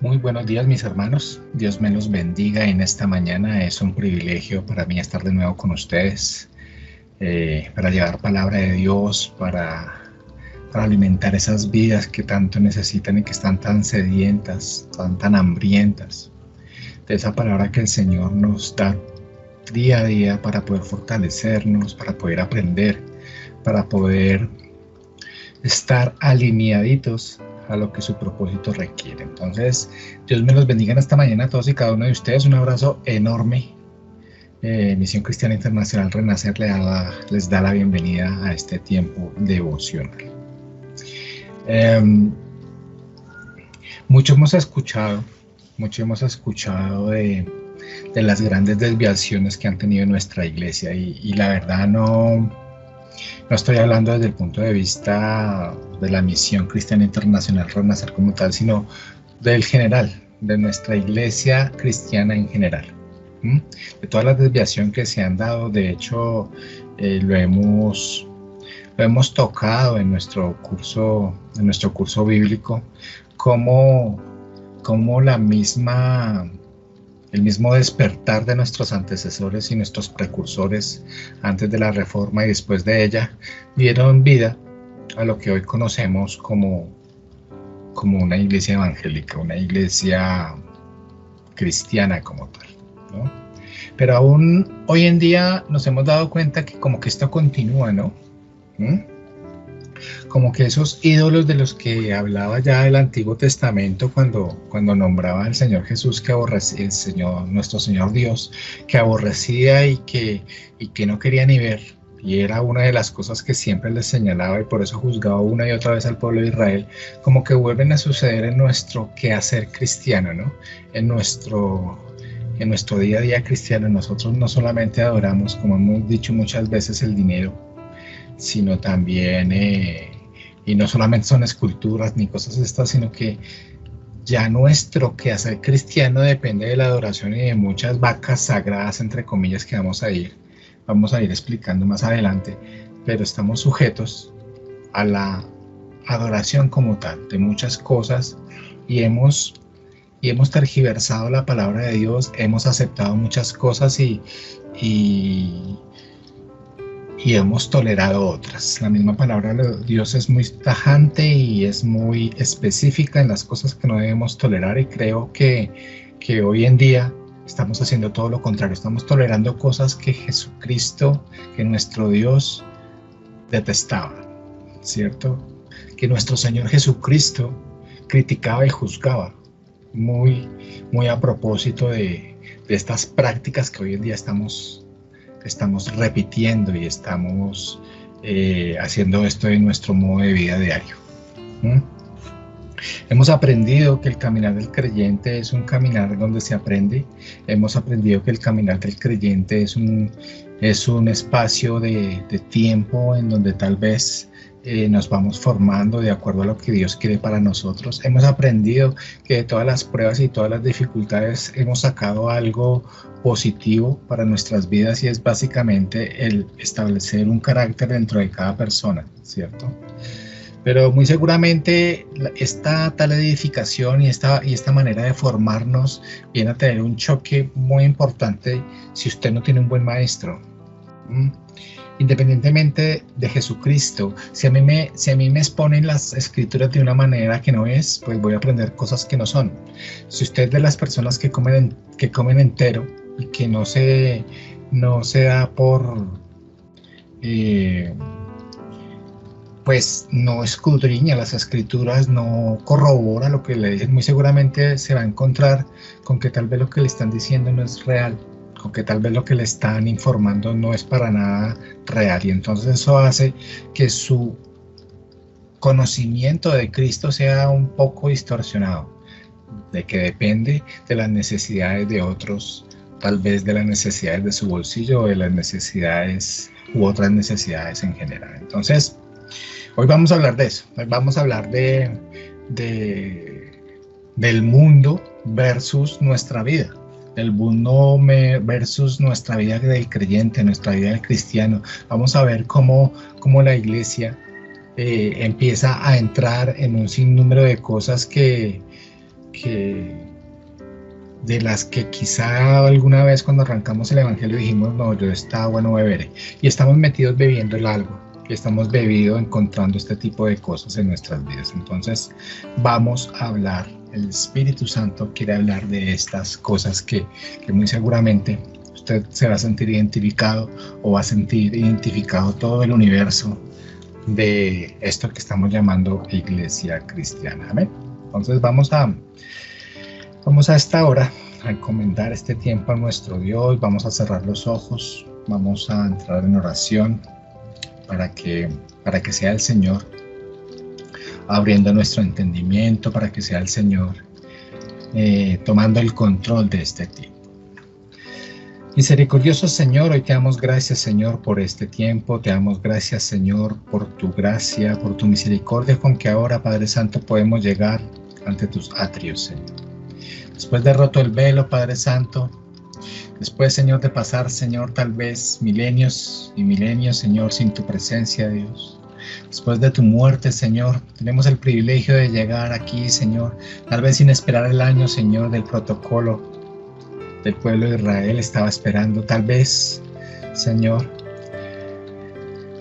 Muy buenos días, mis hermanos. Dios me los bendiga en esta mañana. Es un privilegio para mí estar de nuevo con ustedes, para llevar palabra de Dios, para alimentar esas vidas que tanto necesitan y que están tan sedientas, tan hambrientas, de esa palabra que el Señor nos da día a día para poder fortalecernos, para poder aprender, para poder estar alineaditos a lo que su propósito requiere. Entonces, Dios me los bendiga en esta mañana a todos y cada uno de ustedes. Un abrazo enorme. Misión Cristiana Internacional Renacer les da la bienvenida a este tiempo devocional. Mucho hemos escuchado de las grandes desviaciones que han tenido nuestra iglesia y la verdad no estoy hablando desde el punto de vista de la Misión Cristiana Internacional Renacer como tal, sino del general, de nuestra iglesia cristiana en general. De toda la desviación que se han dado. De hecho, lo hemos tocado en nuestro curso bíblico, como el mismo despertar de nuestros antecesores y nuestros precursores antes de la Reforma y después de ella dieron vida a lo que hoy conocemos como una iglesia evangélica, una iglesia cristiana como tal, ¿no? Pero aún hoy en día nos hemos dado cuenta que como que esto continúa, ¿no? Como que esos ídolos de los que hablaba ya el Antiguo Testamento cuando nombraba al Señor Jesús, que aborrecía, nuestro Señor Dios, que aborrecía y que no quería ni ver, y era una de las cosas que siempre les señalaba, y por eso juzgaba una y otra vez al pueblo de Israel, como que vuelven a suceder en nuestro quehacer cristiano, ¿no? En nuestro día a día cristiano. Nosotros no solamente adoramos, como hemos dicho muchas veces, el dinero, sino también, y no solamente son esculturas ni cosas estas, sino que ya nuestro quehacer cristiano depende de la adoración y de muchas vacas sagradas, entre comillas, que vamos a ir explicando más adelante, pero estamos sujetos a la adoración como tal de muchas cosas, y hemos tergiversado la palabra de Dios, hemos aceptado muchas cosas y hemos tolerado otras. La misma palabra de Dios es muy tajante y es muy específica en las cosas que no debemos tolerar, y creo que hoy en día estamos haciendo todo lo contrario. Estamos tolerando cosas que Jesucristo, que nuestro Dios detestaba, ¿cierto? Que nuestro Señor Jesucristo criticaba y juzgaba, muy a propósito de estas prácticas que hoy en día estamos repitiendo y estamos haciendo esto en nuestro modo de vida diario. Hemos aprendido que el caminar del creyente es un caminar donde se aprende. Hemos aprendido que el caminar del creyente es un espacio de tiempo en donde tal vez nos vamos formando de acuerdo a lo que Dios quiere para nosotros. Hemos aprendido que de todas las pruebas y todas las dificultades hemos sacado algo positivo para nuestras vidas, y es básicamente el establecer un carácter dentro de cada persona, ¿cierto? Pero muy seguramente esta tal edificación y esta manera de formarnos viene a tener un choque muy importante si usted no tiene un buen maestro. Independientemente de Jesucristo, si a mí me exponen las escrituras de una manera que no es, pues voy a aprender cosas que no son. Si usted es de las personas que comen entero y que no se da por pues no escudriña las escrituras, no corrobora lo que le dicen, muy seguramente se va a encontrar con que tal vez lo que le están diciendo no es real, con que tal vez lo que le están informando no es para nada real, y entonces eso hace que su conocimiento de Cristo sea un poco distorsionado, de que depende de las necesidades de otros, tal vez de las necesidades de su bolsillo o de las necesidades u otras necesidades en general. Entonces, hoy vamos a hablar de eso. Hoy vamos a hablar del mundo versus nuestra vida. El mundo versus nuestra vida del creyente, nuestra vida del cristiano. Vamos a ver cómo la iglesia empieza a entrar en un sinnúmero de cosas que de las que quizá alguna vez cuando arrancamos el Evangelio dijimos, no, yo esta agua no beberé. Y estamos metidos bebiendo el algo, y estamos bebidos encontrando este tipo de cosas en nuestras vidas. Entonces vamos a hablar, el Espíritu Santo quiere hablar de estas cosas que muy seguramente usted se va a sentir identificado o va a sentir identificado todo el universo de esto que estamos llamando Iglesia Cristiana. Amén. Entonces vamos a esta hora a encomendar este tiempo a nuestro Dios. Vamos a cerrar los ojos, vamos a entrar en oración para que sea el Señor abriendo nuestro entendimiento, para que sea el Señor tomando el control de este tiempo. Misericordioso Señor, hoy te damos gracias, Señor, por este tiempo. Te damos gracias, Señor, por tu gracia, por tu misericordia con que ahora, Padre Santo, podemos llegar ante tus atrios, Señor. Después de roto el velo, Padre Santo, después, Señor, de pasar, Señor, tal vez milenios y milenios, Señor, sin tu presencia, Dios. Después de tu muerte, Señor, tenemos el privilegio de llegar aquí, Señor, tal vez sin esperar el año, Señor, del protocolo del pueblo de Israel estaba esperando, tal vez, Señor,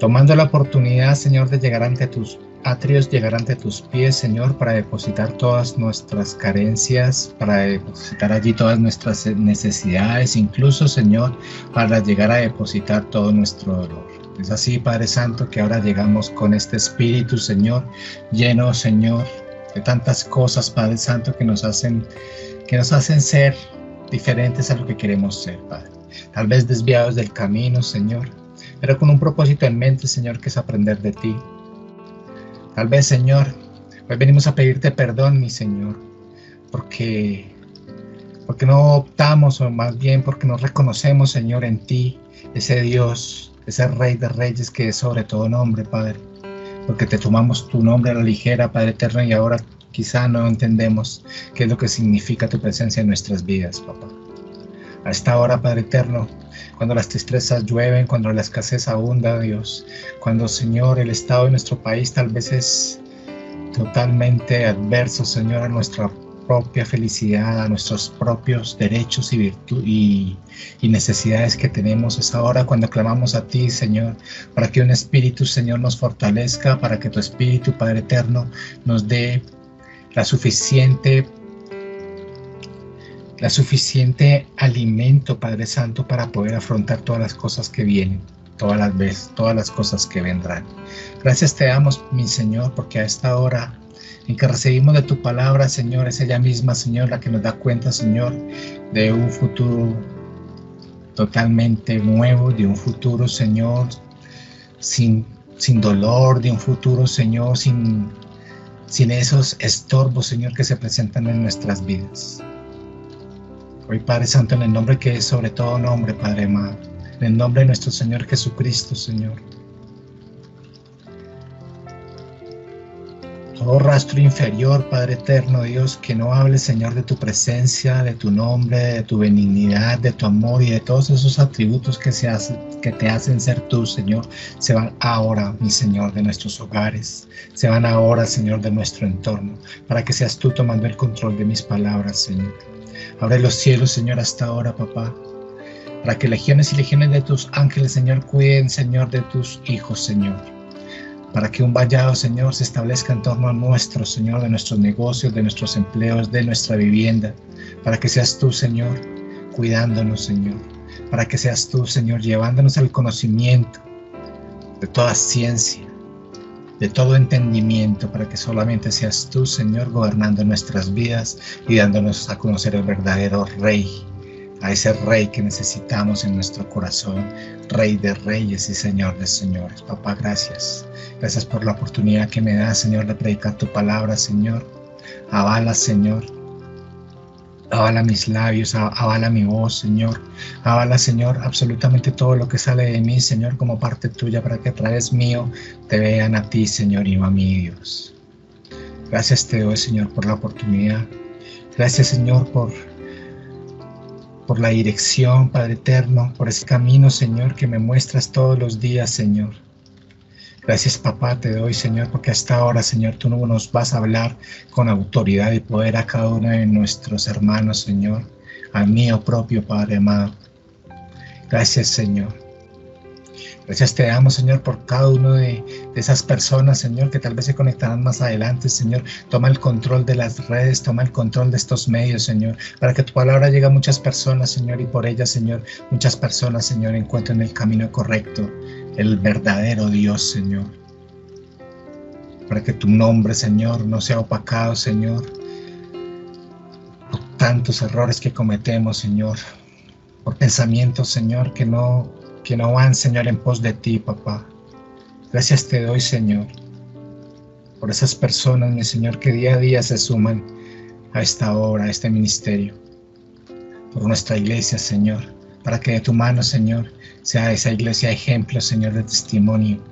tomando la oportunidad, Señor, de llegar ante tus atrios, llegar ante tus pies, Señor, para depositar todas nuestras carencias, para depositar allí todas nuestras necesidades, incluso, Señor, para llegar a depositar todo nuestro dolor. Es así, Padre Santo, que ahora llegamos con este espíritu, Señor, lleno, Señor, de tantas cosas, Padre Santo, que nos hacen ser diferentes a lo que queremos ser, Padre. Tal vez desviados del camino, Señor, pero con un propósito en mente, Señor, que es aprender de ti. Tal vez, Señor, hoy venimos a pedirte perdón, mi Señor, porque no optamos, o más bien porque no reconocemos, Señor, en ti, ese Dios, ese Rey de Reyes que es sobre todo nombre, Padre, porque te tomamos tu nombre a la ligera, Padre eterno, y ahora quizá no entendemos qué es lo que significa tu presencia en nuestras vidas, papá. A esta hora, Padre eterno, cuando las tristezas llueven, cuando la escasez abunda, Dios, cuando, Señor, el estado de nuestro país tal vez es totalmente adverso, Señor, a nuestra propia felicidad, a nuestros propios derechos y necesidades que tenemos, es ahora cuando clamamos a ti, Señor, para que un espíritu, Señor, nos fortalezca, para que tu espíritu, Padre eterno, nos dé la suficiente alimento, Padre Santo, para poder afrontar todas las cosas que vienen, todas las cosas que vendrán. Gracias te damos, mi Señor, porque a esta hora en que recibimos de tu palabra, Señor, es ella misma, Señor, la que nos da cuenta, Señor, de un futuro totalmente nuevo, de un futuro, Señor, sin dolor, de un futuro, Señor, sin esos estorbos, Señor, que se presentan en nuestras vidas. Hoy, Padre Santo, en el nombre que es sobre todo nombre, Padre amado, en el nombre de nuestro Señor Jesucristo, Señor, todo rastro inferior, Padre eterno, Dios, que no hable, Señor, de tu presencia, de tu nombre, de tu benignidad, de tu amor y de todos esos atributos que te hacen ser tú, Señor, se van ahora, mi Señor, de nuestros hogares, se van ahora, Señor, de nuestro entorno, para que seas tú tomando el control de mis palabras, Señor. Abre los cielos, Señor, hasta ahora, papá, para que legiones y legiones de tus ángeles, Señor, cuiden, Señor, de tus hijos, Señor. Para que un vallado, Señor, se establezca en torno a nuestro, Señor, de nuestros negocios, de nuestros empleos, de nuestra vivienda. Para que seas tú, Señor, cuidándonos, Señor. Para que seas tú, Señor, llevándonos al conocimiento de toda ciencia, de todo entendimiento, para que solamente seas tú, Señor, gobernando nuestras vidas y dándonos a conocer el verdadero Rey, a ese Rey que necesitamos en nuestro corazón, Rey de Reyes y Señor de Señores. Papá, gracias. Gracias por la oportunidad que me das, Señor, de predicar tu palabra, Señor. Avala, Señor. Avala mis labios, avala mi voz, Señor. Avala, Señor, absolutamente todo lo que sale de mí, Señor, como parte tuya, para que a través mío te vean a ti, Señor, y no a mí, Dios. Gracias te doy, Señor, por la oportunidad. Gracias, Señor, por la dirección, Padre eterno, por ese camino, Señor, que me muestras todos los días, Señor. Gracias, papá, te doy, Señor, porque hasta ahora, Señor, tú no nos vas a hablar con autoridad y poder a cada uno de nuestros hermanos, Señor, al mío propio, Padre amado. Gracias, Señor. Gracias te damos, Señor, por cada uno de esas personas, Señor, que tal vez se conectarán más adelante, Señor. Toma el control de las redes, toma el control de estos medios, Señor, para que tu palabra llegue a muchas personas, Señor, y por ellas, Señor, muchas personas, Señor, encuentren el camino correcto, el verdadero Dios, Señor. Para que tu nombre, Señor, no sea opacado, Señor, por tantos errores que cometemos, Señor, por pensamientos, Señor, que no van, Señor, en pos de ti, papá. Gracias te doy, Señor, por esas personas, mi Señor, que día a día se suman a esta obra, a este ministerio, por nuestra iglesia, Señor, para que de tu mano, Señor, sea esa iglesia ejemplo, Señor, de testimonio,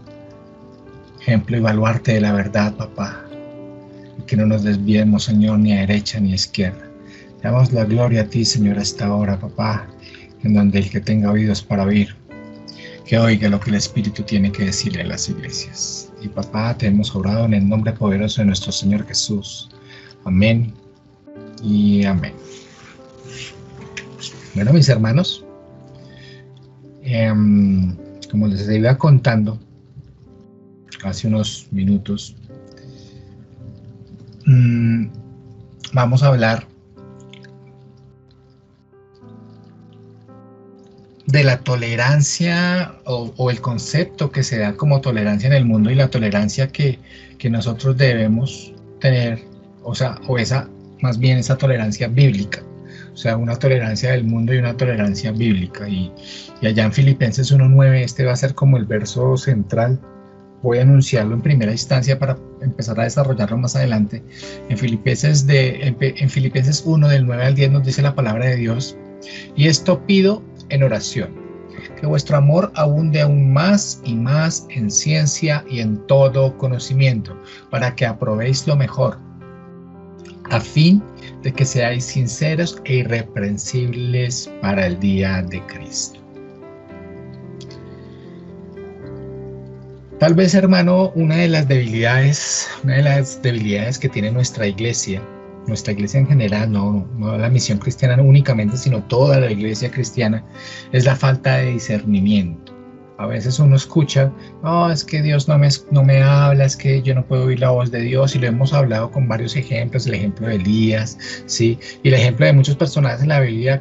ejemplo y baluarte de la verdad, papá, y que no nos desviemos, Señor, ni a derecha ni a izquierda. Damos la gloria a ti, Señor, a esta hora, papá, en donde el que tenga oídos para oír, que oiga lo que el Espíritu tiene que decirle a las iglesias. Y papá, te hemos orado en el nombre poderoso de nuestro Señor Jesús. Amén y amén. Bueno, mis hermanos, como les iba contando hace unos minutos, vamos a hablar de la tolerancia o el concepto que se da como tolerancia en el mundo y la tolerancia que nosotros debemos tener, más bien esa tolerancia bíblica, o sea, una tolerancia del mundo y una tolerancia bíblica. Y allá en Filipenses 1:9, este va a ser como el verso central. Voy a anunciarlo en primera instancia para empezar a desarrollarlo más adelante. En Filipenses 1, del 9 al 10, nos dice la palabra de Dios: y esto pido en oración, que vuestro amor abunde aún más y más en ciencia y en todo conocimiento, para que aprobéis lo mejor, a fin de que seáis sinceros e irreprensibles para el día de Cristo. Tal vez, hermano, una de las debilidades que tiene nuestra iglesia en general, no la misión cristiana únicamente, sino toda la iglesia cristiana, es la falta de discernimiento. A veces uno escucha: no, es que Dios no me habla, es que yo no puedo oír la voz de Dios, y lo hemos hablado con varios ejemplos, el ejemplo de Elías, ¿sí? Y el ejemplo de muchos personajes en la Biblia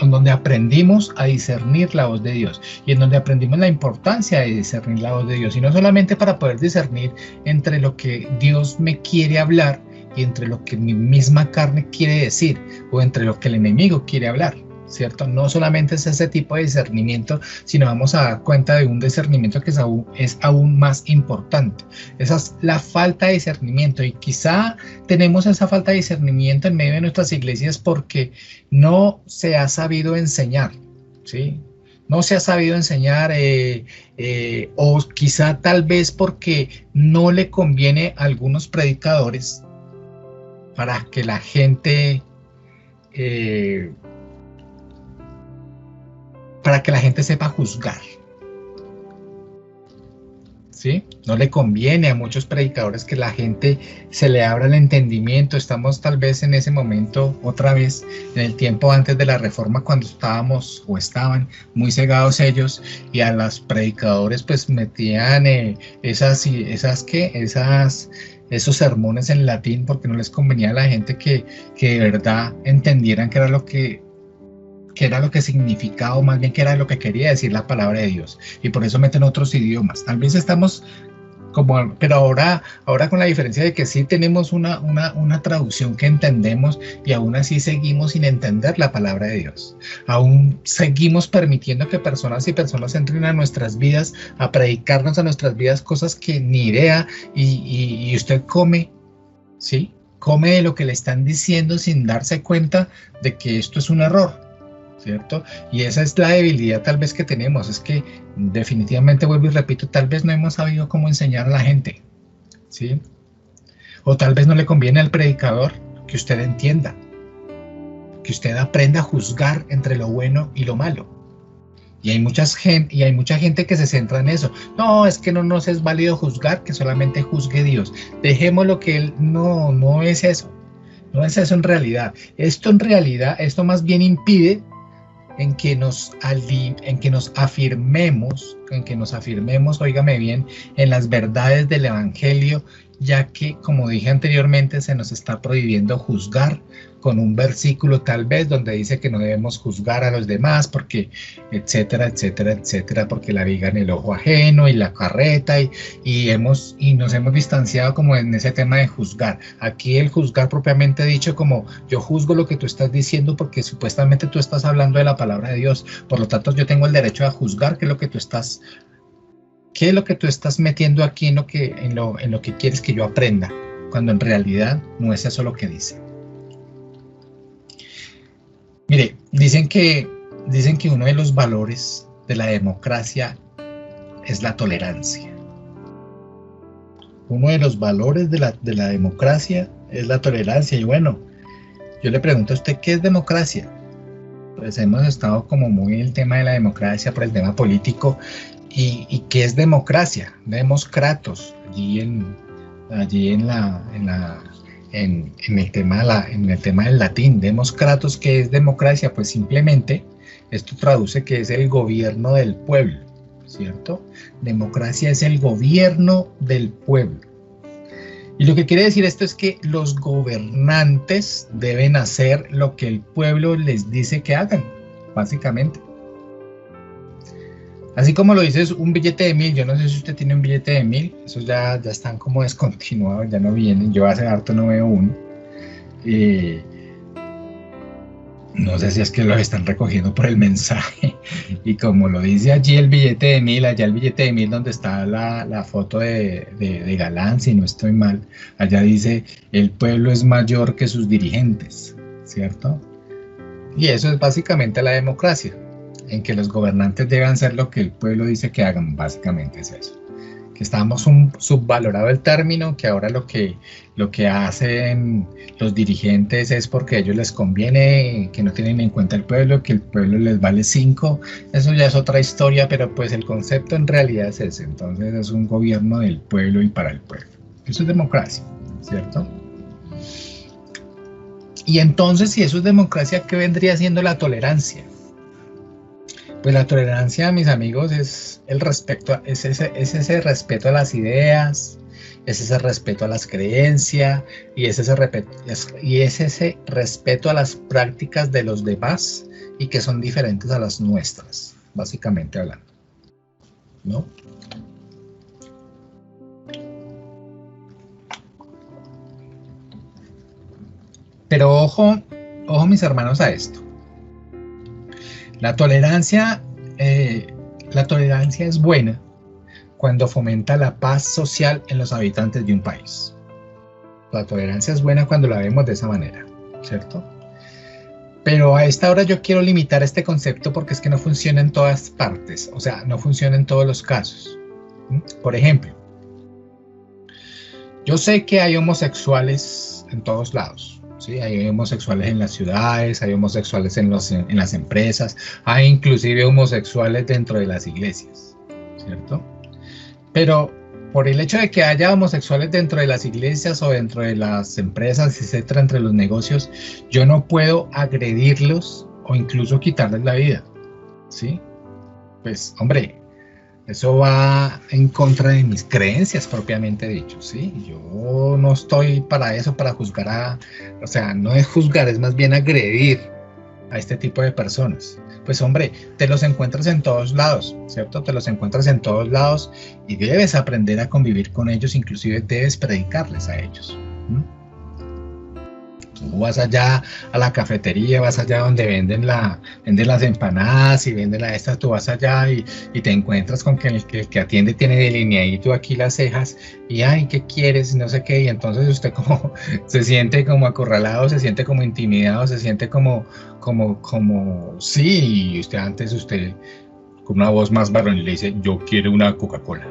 en donde aprendimos a discernir la voz de Dios, y en donde aprendimos la importancia de discernir la voz de Dios, y no solamente para poder discernir entre lo que Dios me quiere hablar y entre lo que mi misma carne quiere decir, o entre lo que el enemigo quiere hablar, ¿cierto? No solamente es ese tipo de discernimiento, sino vamos a dar cuenta de un discernimiento que es aún más importante. Esa es la falta de discernimiento, y quizá tenemos esa falta de discernimiento en medio de nuestras iglesias porque no se ha sabido enseñar, ¿sí? No se ha sabido enseñar, o quizá tal vez porque no le conviene a algunos predicadores para que la gente sepa juzgar, ¿sí? No le conviene a muchos predicadores que la gente se le abra el entendimiento. Estamos tal vez en ese momento, otra vez, en el tiempo antes de la reforma, cuando estaban muy cegados ellos, y a los predicadores pues metían esos sermones en latín, porque no les convenía a la gente que de verdad entendieran qué era lo que significaba, o más bien qué era lo que quería decir la palabra de Dios, y por eso meten otros idiomas. Tal vez estamos pero ahora con la diferencia de que sí tenemos una traducción que entendemos, y aún así seguimos sin entender la palabra de Dios. Aún seguimos permitiendo que personas y personas entren a nuestras vidas, a predicarnos a nuestras vidas cosas que ni idea, y usted come, ¿sí? Come de lo que le están diciendo sin darse cuenta de que esto es un error, ¿cierto? Y esa es la debilidad tal vez que tenemos, es que definitivamente, vuelvo y repito, tal vez no hemos sabido cómo enseñar a la gente, ¿sí? O tal vez no le conviene al predicador que usted entienda, que usted aprenda a juzgar entre lo bueno y lo malo, Y hay mucha gente que se centra en eso. No, es que no nos es válido juzgar, que solamente juzgue Dios. Dejémoslo que Él, no es eso. No es eso en realidad. Esto más bien impide en que nos afirmemos, óigame bien, en las verdades del Evangelio, ya que, como dije anteriormente, se nos está prohibiendo juzgar con un versículo tal vez donde dice que no debemos juzgar a los demás porque, etcétera, etcétera, etcétera, porque la viga en el ojo ajeno y la carreta y nos hemos distanciado como en ese tema de juzgar. Aquí el juzgar propiamente dicho como yo juzgo lo que tú estás diciendo porque supuestamente tú estás hablando de la palabra de Dios, por lo tanto yo tengo el derecho a juzgar qué es lo que tú estás metiendo aquí en lo que quieres que yo aprenda, cuando en realidad no es eso lo que dice. Mire, dicen que uno de los valores de la democracia es la tolerancia. Uno de los valores de la democracia es la tolerancia. Y bueno, yo le pregunto a usted, ¿qué es democracia? Pues hemos estado como muy en el tema de la democracia por el tema político. ¿Y qué es democracia? Demócratos, allí en el tema del latín, demócratos, ¿qué es democracia? Pues simplemente esto traduce que es el gobierno del pueblo, ¿cierto? Democracia es el gobierno del pueblo. Y lo que quiere decir esto es que los gobernantes deben hacer lo que el pueblo les dice que hagan, básicamente. Así como lo dices, un billete de 1000, yo no sé si usted tiene un billete de 1000, esos ya están como descontinuados, ya no vienen, yo hace harto no veo uno. No sé si es que los están recogiendo por el mensaje, y como lo dice allí el billete de 1000, allá el billete de 1000 donde está la foto de Galán, si no estoy mal, allá dice, el pueblo es mayor que sus dirigentes, ¿cierto? Y eso es básicamente la democracia, en que los gobernantes deben hacer lo que el pueblo dice que hagan, básicamente es eso. Que estamos subvalorado el término, que ahora lo que hacen los dirigentes es porque a ellos les conviene, que no tienen en cuenta el pueblo, que el pueblo les vale 5, eso ya es otra historia, pero pues el concepto en realidad es ese, entonces es un gobierno del pueblo y para el pueblo. Eso es democracia, ¿cierto? Y entonces, si eso es democracia, ¿qué vendría siendo la tolerancia? Pues la tolerancia, mis amigos, es ese respeto a las ideas, es ese respeto a las creencias y es ese respeto a las prácticas de los demás y que son diferentes a las nuestras, básicamente hablando, ¿no? Pero ojo mis hermanos a esto. La tolerancia es buena cuando fomenta la paz social en los habitantes de un país. La tolerancia es buena cuando la vemos de esa manera, ¿cierto? Pero a esta hora yo quiero limitar este concepto porque es que no funciona en todas partes, o sea, no funciona en todos los casos. Por ejemplo, yo sé que hay homosexuales en todos lados. ¿Sí? Hay homosexuales en las ciudades, hay homosexuales en las empresas, hay inclusive homosexuales dentro de las iglesias, ¿cierto? Pero por el hecho de que haya homosexuales dentro de las iglesias o dentro de las empresas, etcétera, entre los negocios, yo no puedo agredirlos o incluso quitarles la vida, ¿sí? Pues, hombre, eso va en contra de mis creencias propiamente dicho, ¿sí? Yo no estoy para eso, para juzgar o sea, no es juzgar, es más bien agredir a este tipo de personas. Pues hombre, te los encuentras en todos lados, ¿cierto? Te los encuentras en todos lados y debes aprender a convivir con ellos, inclusive debes predicarles a ellos. Tú vas allá a la cafetería, vas allá donde venden las empanadas y venden estas, tú vas allá y te encuentras con que el que atiende tiene delineadito aquí las cejas y ay, ¿qué quieres? No sé qué, y entonces usted como se siente como acorralado, se siente como intimidado, se siente como sí, y usted con una voz más varonil le dice, yo quiero una Coca-Cola.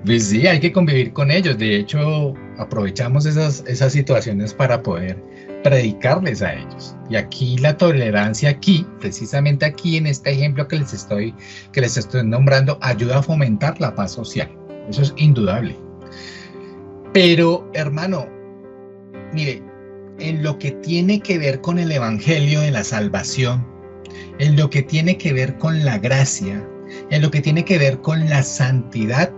Pues sí, hay que convivir con ellos. De hecho, aprovechamos esas situaciones para poder predicarles a ellos. Y aquí la tolerancia, aquí, precisamente aquí en este ejemplo que les estoy nombrando, ayuda a fomentar la paz social. Eso es indudable. Pero, hermano, mire, en lo que tiene que ver con el evangelio de la salvación, en lo que tiene que ver con la gracia, en lo que tiene que ver con la santidad,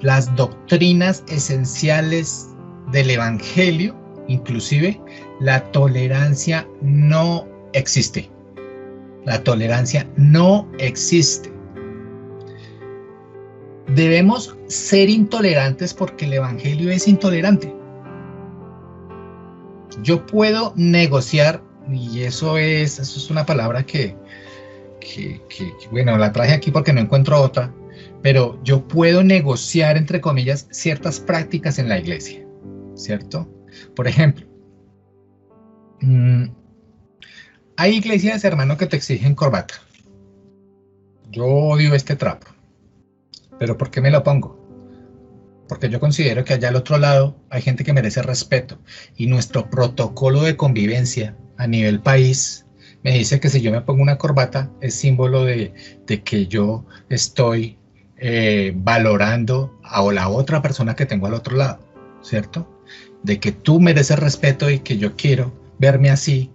las doctrinas esenciales del evangelio, inclusive la tolerancia no existe. La tolerancia no existe. Debemos ser intolerantes porque el evangelio es intolerante. Yo puedo negociar, y eso es una palabra que bueno, la traje aquí porque no encuentro otra, pero yo puedo negociar, entre comillas, ciertas prácticas en la iglesia, ¿cierto? Por ejemplo, hay iglesias, hermano, que te exigen corbata. Yo odio este trapo, pero ¿por qué me lo pongo? Porque yo considero que allá al otro lado hay gente que merece respeto, y nuestro protocolo de convivencia a nivel país me dice que si yo me pongo una corbata es símbolo de que yo estoy valorando a la otra persona que tengo al otro lado, ¿cierto? De que tú mereces respeto y que yo quiero verme así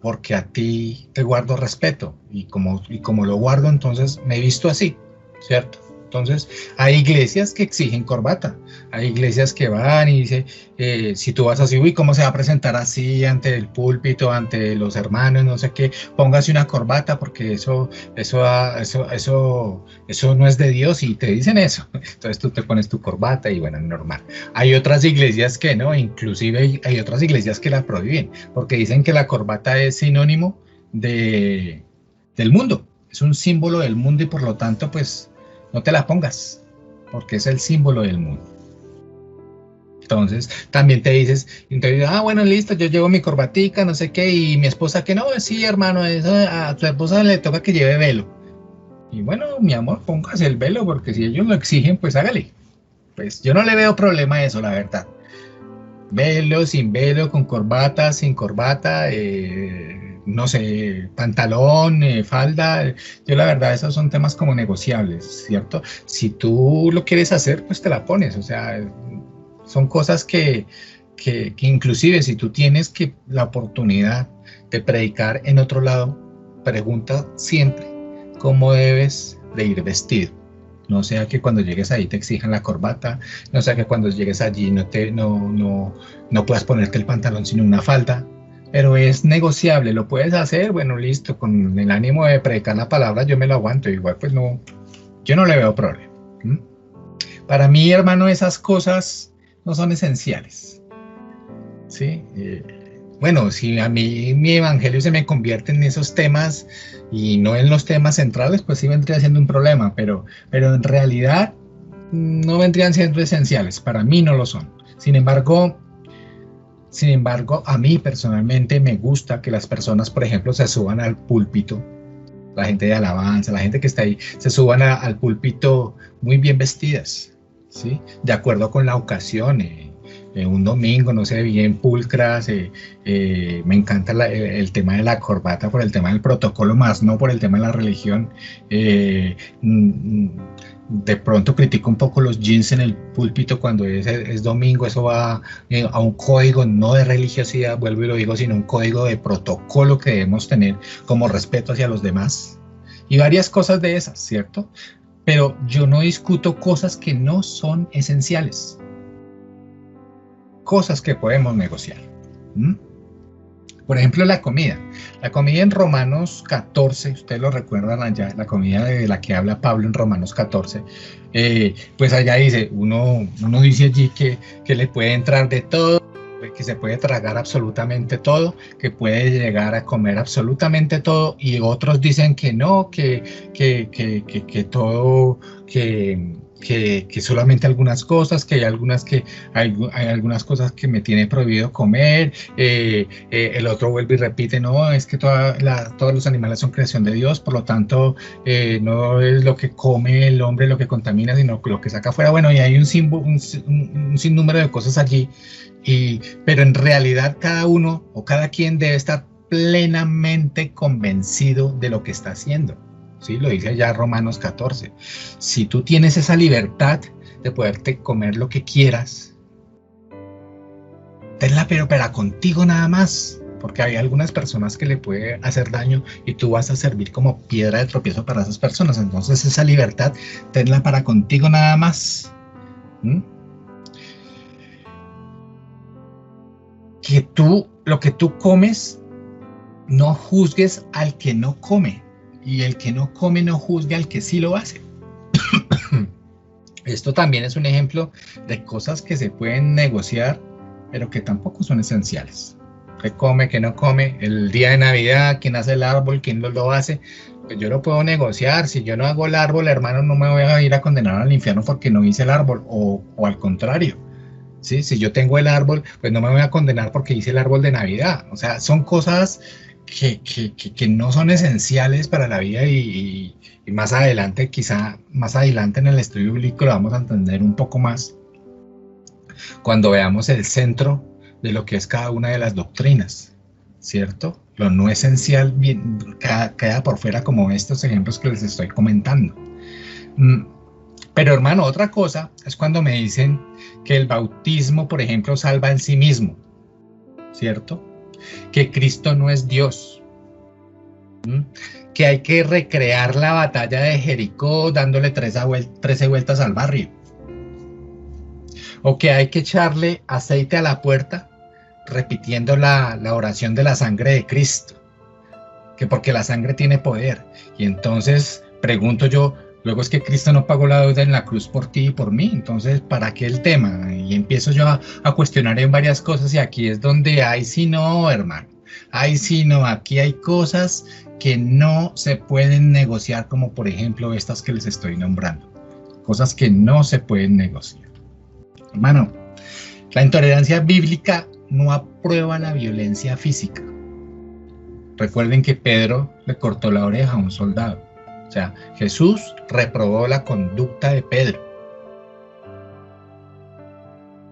porque a ti te guardo respeto, y como lo guardo, entonces me he visto así, ¿cierto? Entonces, hay iglesias que exigen corbata, hay iglesias que van y dicen, si tú vas así, uy, ¿cómo se va a presentar así ante el púlpito, ante los hermanos, no sé qué? Póngase una corbata porque eso no es de Dios, y te dicen eso. Entonces tú te pones tu corbata y bueno, normal. Hay otras iglesias que no, inclusive hay otras iglesias que la prohíben, porque dicen que la corbata es sinónimo del mundo, es un símbolo del mundo, y por lo tanto, pues, no te la pongas, porque es el símbolo del mundo. Entonces, también te dices, bueno, listo, yo llevo mi corbatica, no sé qué, y mi esposa que no, sí, hermano, a tu esposa le toca que lleve velo. Y bueno, mi amor, póngase el velo, porque si ellos lo exigen, pues hágale. Pues yo no le veo problema a eso, la verdad. Velo, sin velo, con corbata, sin corbata, no sé, pantalón, falda. Yo la verdad, esos son temas como negociables, ¿cierto? Si tú lo quieres hacer, pues te la pones. O sea, son cosas que inclusive si tú tienes la oportunidad de predicar en otro lado, pregunta siempre cómo debes de ir vestido. No sea que cuando llegues ahí te exijan la corbata, no sea que cuando llegues allí no puedas ponerte el pantalón sino una falda, pero es negociable, lo puedes hacer, bueno, listo, con el ánimo de predicar la palabra yo me lo aguanto, igual pues no, yo no le veo problema. Para mí, hermano, esas cosas no son esenciales, ¿sí? Bueno, si a mí mi evangelio se me convierte en esos temas y no en los temas centrales, pues sí vendría siendo un problema, pero en realidad no vendrían siendo esenciales, para mí no lo son. Sin embargo, a mí personalmente me gusta que las personas, por ejemplo, se suban al púlpito, la gente de alabanza, la gente que está ahí, se suban al púlpito muy bien vestidas, ¿sí? De acuerdo con la ocasión, un domingo, no sé, bien pulcras, me encanta el tema de la corbata por el tema del protocolo, más no por el tema de la religión. De pronto critico un poco los jeans en el púlpito cuando es domingo, eso va a un código no de religiosidad, vuelvo y lo digo, sino un código de protocolo que debemos tener como respeto hacia los demás, y varias cosas de esas, ¿cierto? Pero yo no discuto cosas que no son esenciales, cosas que podemos negociar. Por ejemplo, la comida. La comida en Romanos 14, ustedes lo recuerdan allá, la comida de la que habla Pablo en Romanos 14, pues allá dice, uno dice allí que le puede entrar de todo, que se puede tragar absolutamente todo, que puede llegar a comer absolutamente todo, y otros dicen que no, que todo, que solamente algunas cosas, que hay algunas cosas que me tiene prohibido comer, el otro vuelve y repite, no, es que todos los animales son creación de Dios, por lo tanto no es lo que come el hombre lo que contamina, sino lo que saca afuera. Bueno, y hay un sinnúmero de cosas allí, pero en realidad cada uno o cada quien debe estar plenamente convencido de lo que está haciendo. ¿Sí? Lo dice ya Romanos 14. Si tú tienes esa libertad de poderte comer lo que quieras, tenla pero para contigo nada más, porque hay algunas personas que le puede hacer daño y tú vas a servir como piedra de tropiezo para esas personas. Entonces esa libertad, tenla para contigo nada más. Lo que tú comes, no juzgues al que no come. Y el que no come no juzgue al que sí lo hace. Esto también es un ejemplo de cosas que se pueden negociar, pero que tampoco son esenciales. ¿Qué come, qué no come? El día de Navidad, ¿quién hace el árbol? ¿Quién lo hace? Pues yo lo puedo negociar. Si yo no hago el árbol, hermano, no me voy a ir a condenar al infierno porque no hice el árbol. O al contrario. ¿Sí? Si yo tengo el árbol, pues no me voy a condenar porque hice el árbol de Navidad. O sea, son cosas que no son esenciales para la vida y más adelante, quizá más adelante en el estudio bíblico lo vamos a entender un poco más cuando veamos el centro de lo que es cada una de las doctrinas, ¿cierto? Lo no esencial queda por fuera, como estos ejemplos que les estoy comentando. Pero hermano, otra cosa es cuando me dicen que el bautismo, por ejemplo, salva en sí mismo, ¿cierto? Que Cristo no es Dios, que hay que recrear la batalla de Jericó dándole 13 vueltas al barrio, o que hay que echarle aceite a la puerta repitiendo la oración de la sangre de Cristo, que porque la sangre tiene poder. Y entonces pregunto yo, luego es que Cristo no pagó la deuda en la cruz por ti y por mí, entonces ¿para qué el tema? Y empiezo yo a cuestionar en varias cosas, y aquí es donde ay sí no, hermano, ay sí no, aquí hay cosas que no se pueden negociar, como por ejemplo estas que les estoy nombrando, cosas que no se pueden negociar. Hermano, la intolerancia bíblica no aprueba la violencia física. Recuerden que Pedro le cortó la oreja a un soldado. O sea, Jesús reprobó la conducta de Pedro,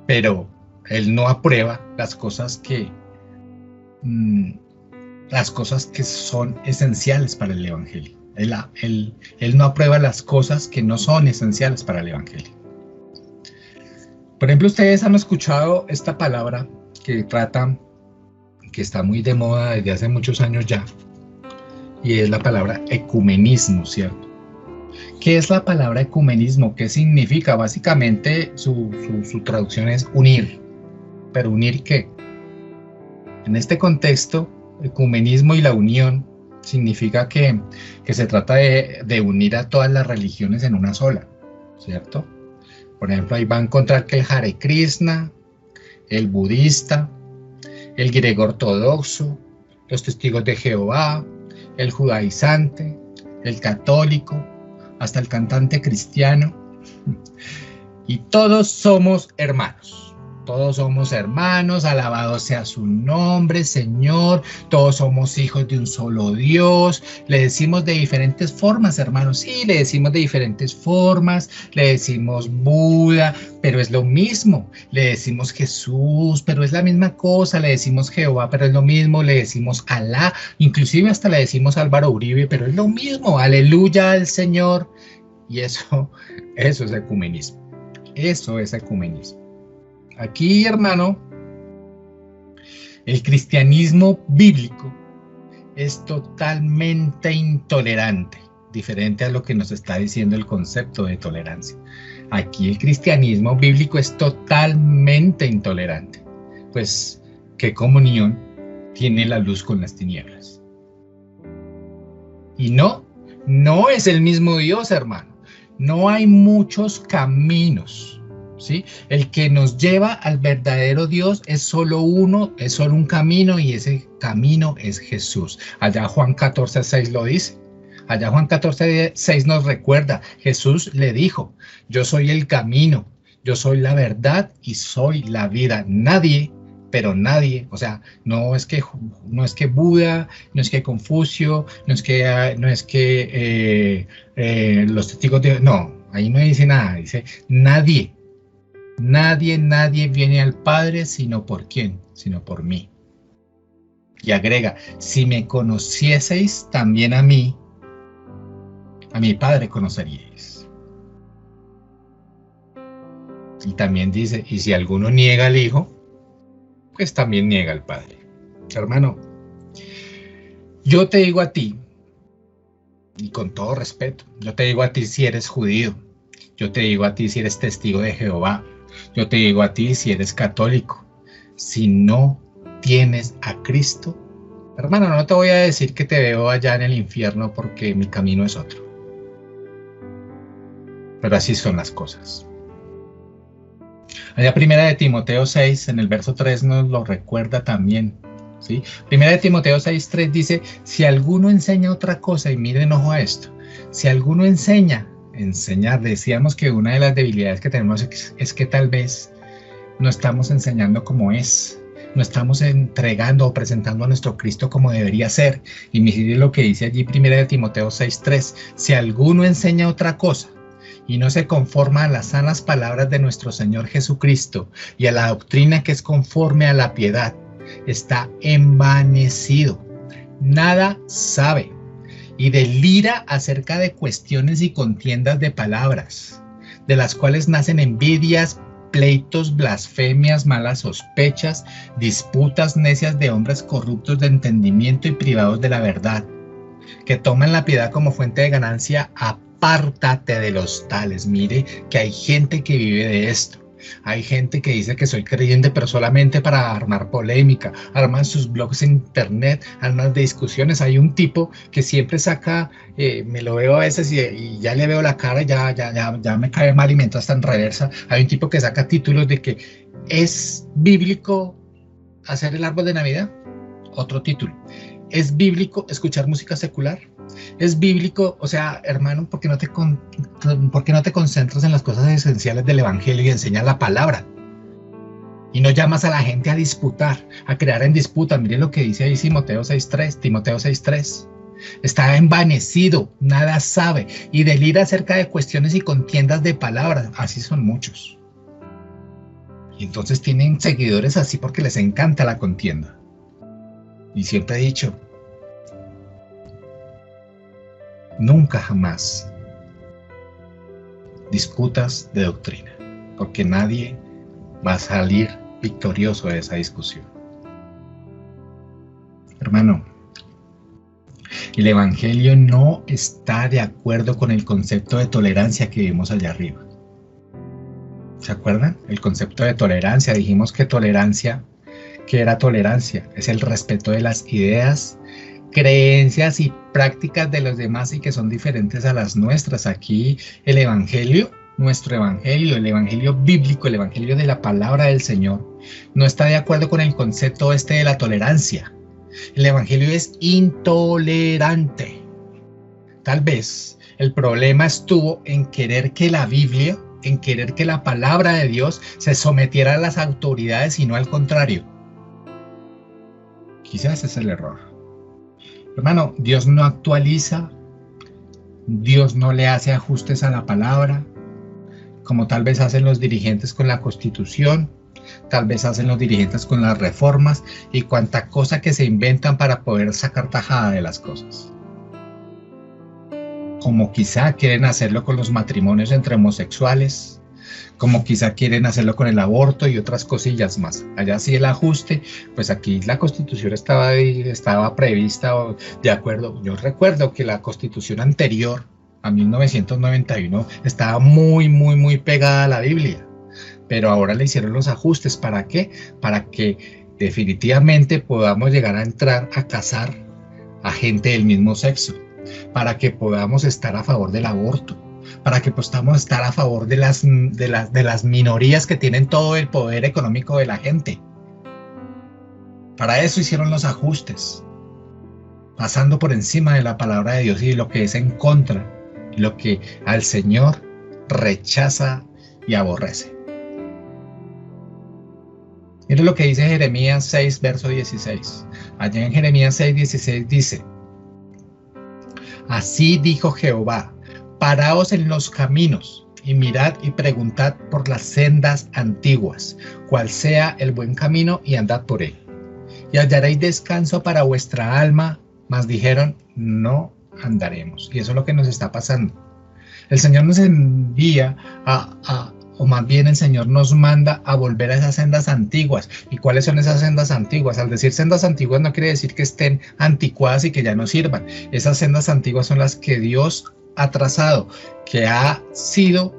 pero él no aprueba las cosas que son esenciales para el evangelio. Él no aprueba las cosas que no son esenciales para el evangelio. Por ejemplo, ustedes han escuchado esta palabra que está muy de moda desde hace muchos años ya, y es la palabra ecumenismo, ¿cierto? ¿Qué es la palabra ecumenismo? ¿Qué significa? Básicamente su traducción es unir. ¿Pero unir qué? En este contexto, ecumenismo y la unión significa que se trata de unir a todas las religiones en una sola, ¿cierto? Por ejemplo, ahí va a encontrar que el Hare Krishna, el budista, el griego ortodoxo, los testigos de Jehová, el judaizante, el católico, hasta el cantante cristiano, y todos somos hermanos. Todos somos hermanos, alabado sea su nombre, Señor. Todos somos hijos de un solo Dios. Le decimos de diferentes formas, hermanos. Sí, le decimos de diferentes formas. Le decimos Buda, pero es lo mismo. Le decimos Jesús, pero es la misma cosa. Le decimos Jehová, pero es lo mismo. Le decimos Alá, inclusive hasta le decimos Álvaro Uribe, pero es lo mismo. Aleluya al Señor. Y eso es ecumenismo. Eso es ecumenismo. Aquí, hermano, el cristianismo bíblico es totalmente intolerante, diferente a lo que nos está diciendo el concepto de tolerancia. Aquí el cristianismo bíblico es totalmente intolerante. Pues, ¿qué comunión tiene la luz con las tinieblas? Y no es el mismo Dios, hermano. No hay muchos caminos. ¿Sí? El que nos lleva al verdadero Dios es solo uno, es solo un camino, y ese camino es Jesús. Allá Juan 14:6 lo dice. Allá Juan 14:6 nos recuerda, Jesús le dijo, yo soy el camino, yo soy la verdad y soy la vida. Nadie, pero nadie, o sea, no es que Buda, no es que Confucio, no es que los testigos de... No, ahí no dice nada, dice nadie. Nadie viene al Padre sino por quién, sino por mí. Y agrega, si me conocieseis también a mi Padre conoceríais. Y también dice, y si alguno niega al Hijo, pues también niega al Padre. Hermano, yo te digo a ti, y con todo respeto, yo te digo a ti si eres judío, yo te digo a ti si eres testigo de Jehová, yo te digo a ti si eres católico, si no tienes a Cristo, hermano, no te voy a decir que te veo allá en el infierno porque mi camino es otro. Pero así son las cosas. Allá primera de Timoteo 6, en el verso 3 nos lo recuerda también, ¿sí? Primera de Timoteo 6:3 dice, si alguno enseña otra cosa, y miren ojo a esto, si alguno enseñar, decíamos que una de las debilidades que tenemos es que tal vez no estamos enseñando como es, no estamos entregando o presentando a nuestro Cristo como debería ser. Y miren lo que dice allí primera de Timoteo 6:3, si alguno enseña otra cosa, y no se conforma a las sanas palabras de nuestro Señor Jesucristo y a la doctrina que es conforme a la piedad, está envanecido, nada sabe y delira acerca de cuestiones y contiendas de palabras, de las cuales nacen envidias, pleitos, blasfemias, malas sospechas, disputas necias de hombres corruptos de entendimiento y privados de la verdad, que toman la piedad como fuente de ganancia. Apártate de los tales. Mire que hay gente que vive de esto. Hay gente que dice que soy creyente, pero solamente para armar polémica. Arman sus blogs en internet, arman de discusiones. Hay un tipo que siempre saca, me lo veo a veces y ya le veo la cara, ya me cae mal y me entra hasta en reversa. Hay un tipo que saca títulos de que ¿es bíblico hacer el árbol de Navidad? Otro título. ¿Es bíblico escuchar música secular? ¿Es bíblico? O sea, hermano, ¿por qué no te concentras en las cosas esenciales del Evangelio y enseñas la palabra? Y no llamas a la gente a disputar, a crear en disputa. Miren lo que dice ahí Timoteo 6:3. Está envanecido, nada sabe, y delira acerca de cuestiones y contiendas de palabras. Así son muchos. Y entonces tienen seguidores así porque les encanta la contienda. Y siempre he dicho, nunca jamás disputas de doctrina, porque nadie va a salir victorioso de esa discusión. Hermano, el Evangelio no está de acuerdo con el concepto de tolerancia que vimos allá arriba. ¿Se acuerdan? El concepto de tolerancia, dijimos que tolerancia, ¿qué era tolerancia? Es el respeto de las ideas, creencias y prácticas de los demás y que son diferentes a las nuestras. Aquí el Evangelio, nuestro Evangelio, el Evangelio bíblico, el Evangelio de la palabra del Señor, no está de acuerdo con el concepto de la tolerancia. El Evangelio es intolerante. Tal vez el problema estuvo en querer que la Biblia, en querer que la palabra de Dios se sometiera a las autoridades y no al contrario. Quizás ese es el error. Hermano, Dios no actualiza, Dios no le hace ajustes a la palabra, como tal vez hacen los dirigentes con la Constitución, tal vez hacen los dirigentes con las reformas y cuanta cosa que se inventan para poder sacar tajada de las cosas. Como quizá quieren hacerlo con los matrimonios entre homosexuales, como quizá quieren hacerlo con el aborto y otras cosillas más. Allá sí el ajuste, pues aquí la Constitución estaba prevista de acuerdo. Yo recuerdo que la Constitución anterior, a 1991, estaba muy pegada a la Biblia, pero ahora le hicieron los ajustes. ¿Para qué? Para que definitivamente podamos llegar a entrar a casar a gente del mismo sexo, para que podamos estar a favor del aborto, para que podamos estar a favor de las minorías que tienen todo el poder económico de la gente. Para eso hicieron los ajustes. pasando por encima de la palabra de Dios y de lo que es en contra, lo que al Señor rechaza y aborrece. Mire lo que dice Jeremías 6, verso 16. Allá en Jeremías 6, 16 dice: Así dijo Jehová, paraos en los caminos y mirad y preguntad por las sendas antiguas, cuál sea el buen camino, y andad por él. Y hallaréis descanso para vuestra alma, mas dijeron, no andaremos. Y eso es lo que nos está pasando. El Señor nos envía o más bien el Señor nos manda a volver a esas sendas antiguas. ¿Y cuáles son esas sendas antiguas? Al decir sendas antiguas no quiere decir que estén anticuadas y que ya no sirvan. Esas sendas antiguas son las que Dios ha trazado, que ha sido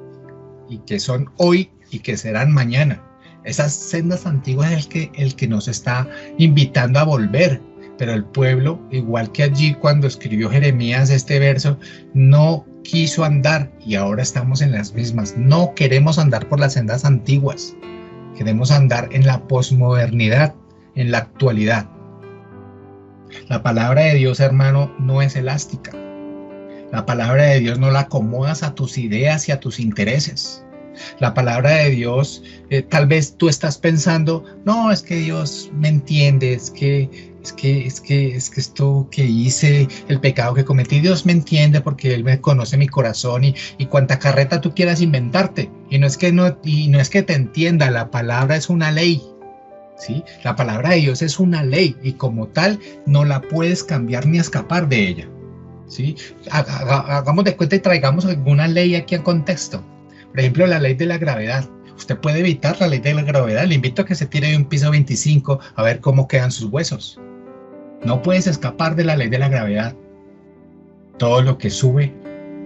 y que son hoy y que serán mañana. Esas sendas antiguas es el que nos está invitando a volver. Pero el pueblo, igual que allí cuando escribió Jeremías este verso, no quiso andar, y ahora estamos en las mismas. No queremos andar por las sendas antiguas, queremos andar en la posmodernidad, en la actualidad. La palabra de Dios, hermano, no es elástica. La palabra de Dios no la acomodas a tus ideas y a tus intereses. La palabra de Dios, tal vez tú estás pensando, no, es que Dios me entiende, es que esto que hice, el pecado que cometí, Dios me entiende porque Él me conoce mi corazón y cuanta carreta tú quieras inventarte. Y no es que te entienda, la palabra es una ley, ¿sí? La palabra de Dios es una ley y como tal no la puedes cambiar ni escapar de ella, ¿sí? Hagamos de cuenta y traigamos alguna ley aquí en contexto. Por ejemplo, la ley de la gravedad. Usted puede evitar la ley de la gravedad. Le invito a que se tire de un piso 25 a ver cómo quedan sus huesos. No puedes escapar de la ley de la gravedad. Todo lo que sube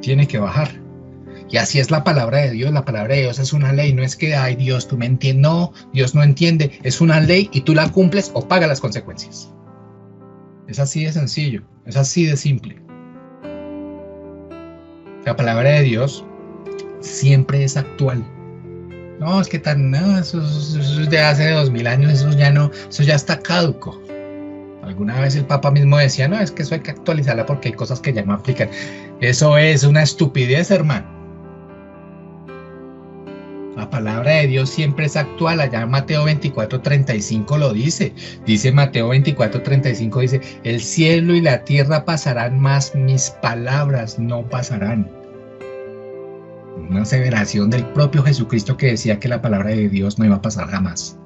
tiene que bajar. Y así es la palabra de Dios. La palabra de Dios es una ley. No es que, ay Dios, tú me entiendes. No, Dios no entiende. Es una ley y tú la cumples o pagas las consecuencias. Es así de sencillo. Es así de simple. La palabra de Dios siempre es actual. No, es que eso es de hace 2000 años, eso ya está caduco. Alguna vez el Papa mismo decía, no, es que eso hay que actualizarla porque hay cosas que ya no aplican. Eso es una estupidez, hermano. La palabra de Dios siempre es actual. Allá en Mateo 24:35 lo dice. Dice Mateo 24:35, dice, el cielo y la tierra pasarán, mas mis palabras no pasarán. Una aseveración del propio Jesucristo que decía que la palabra de Dios no iba a pasar jamás.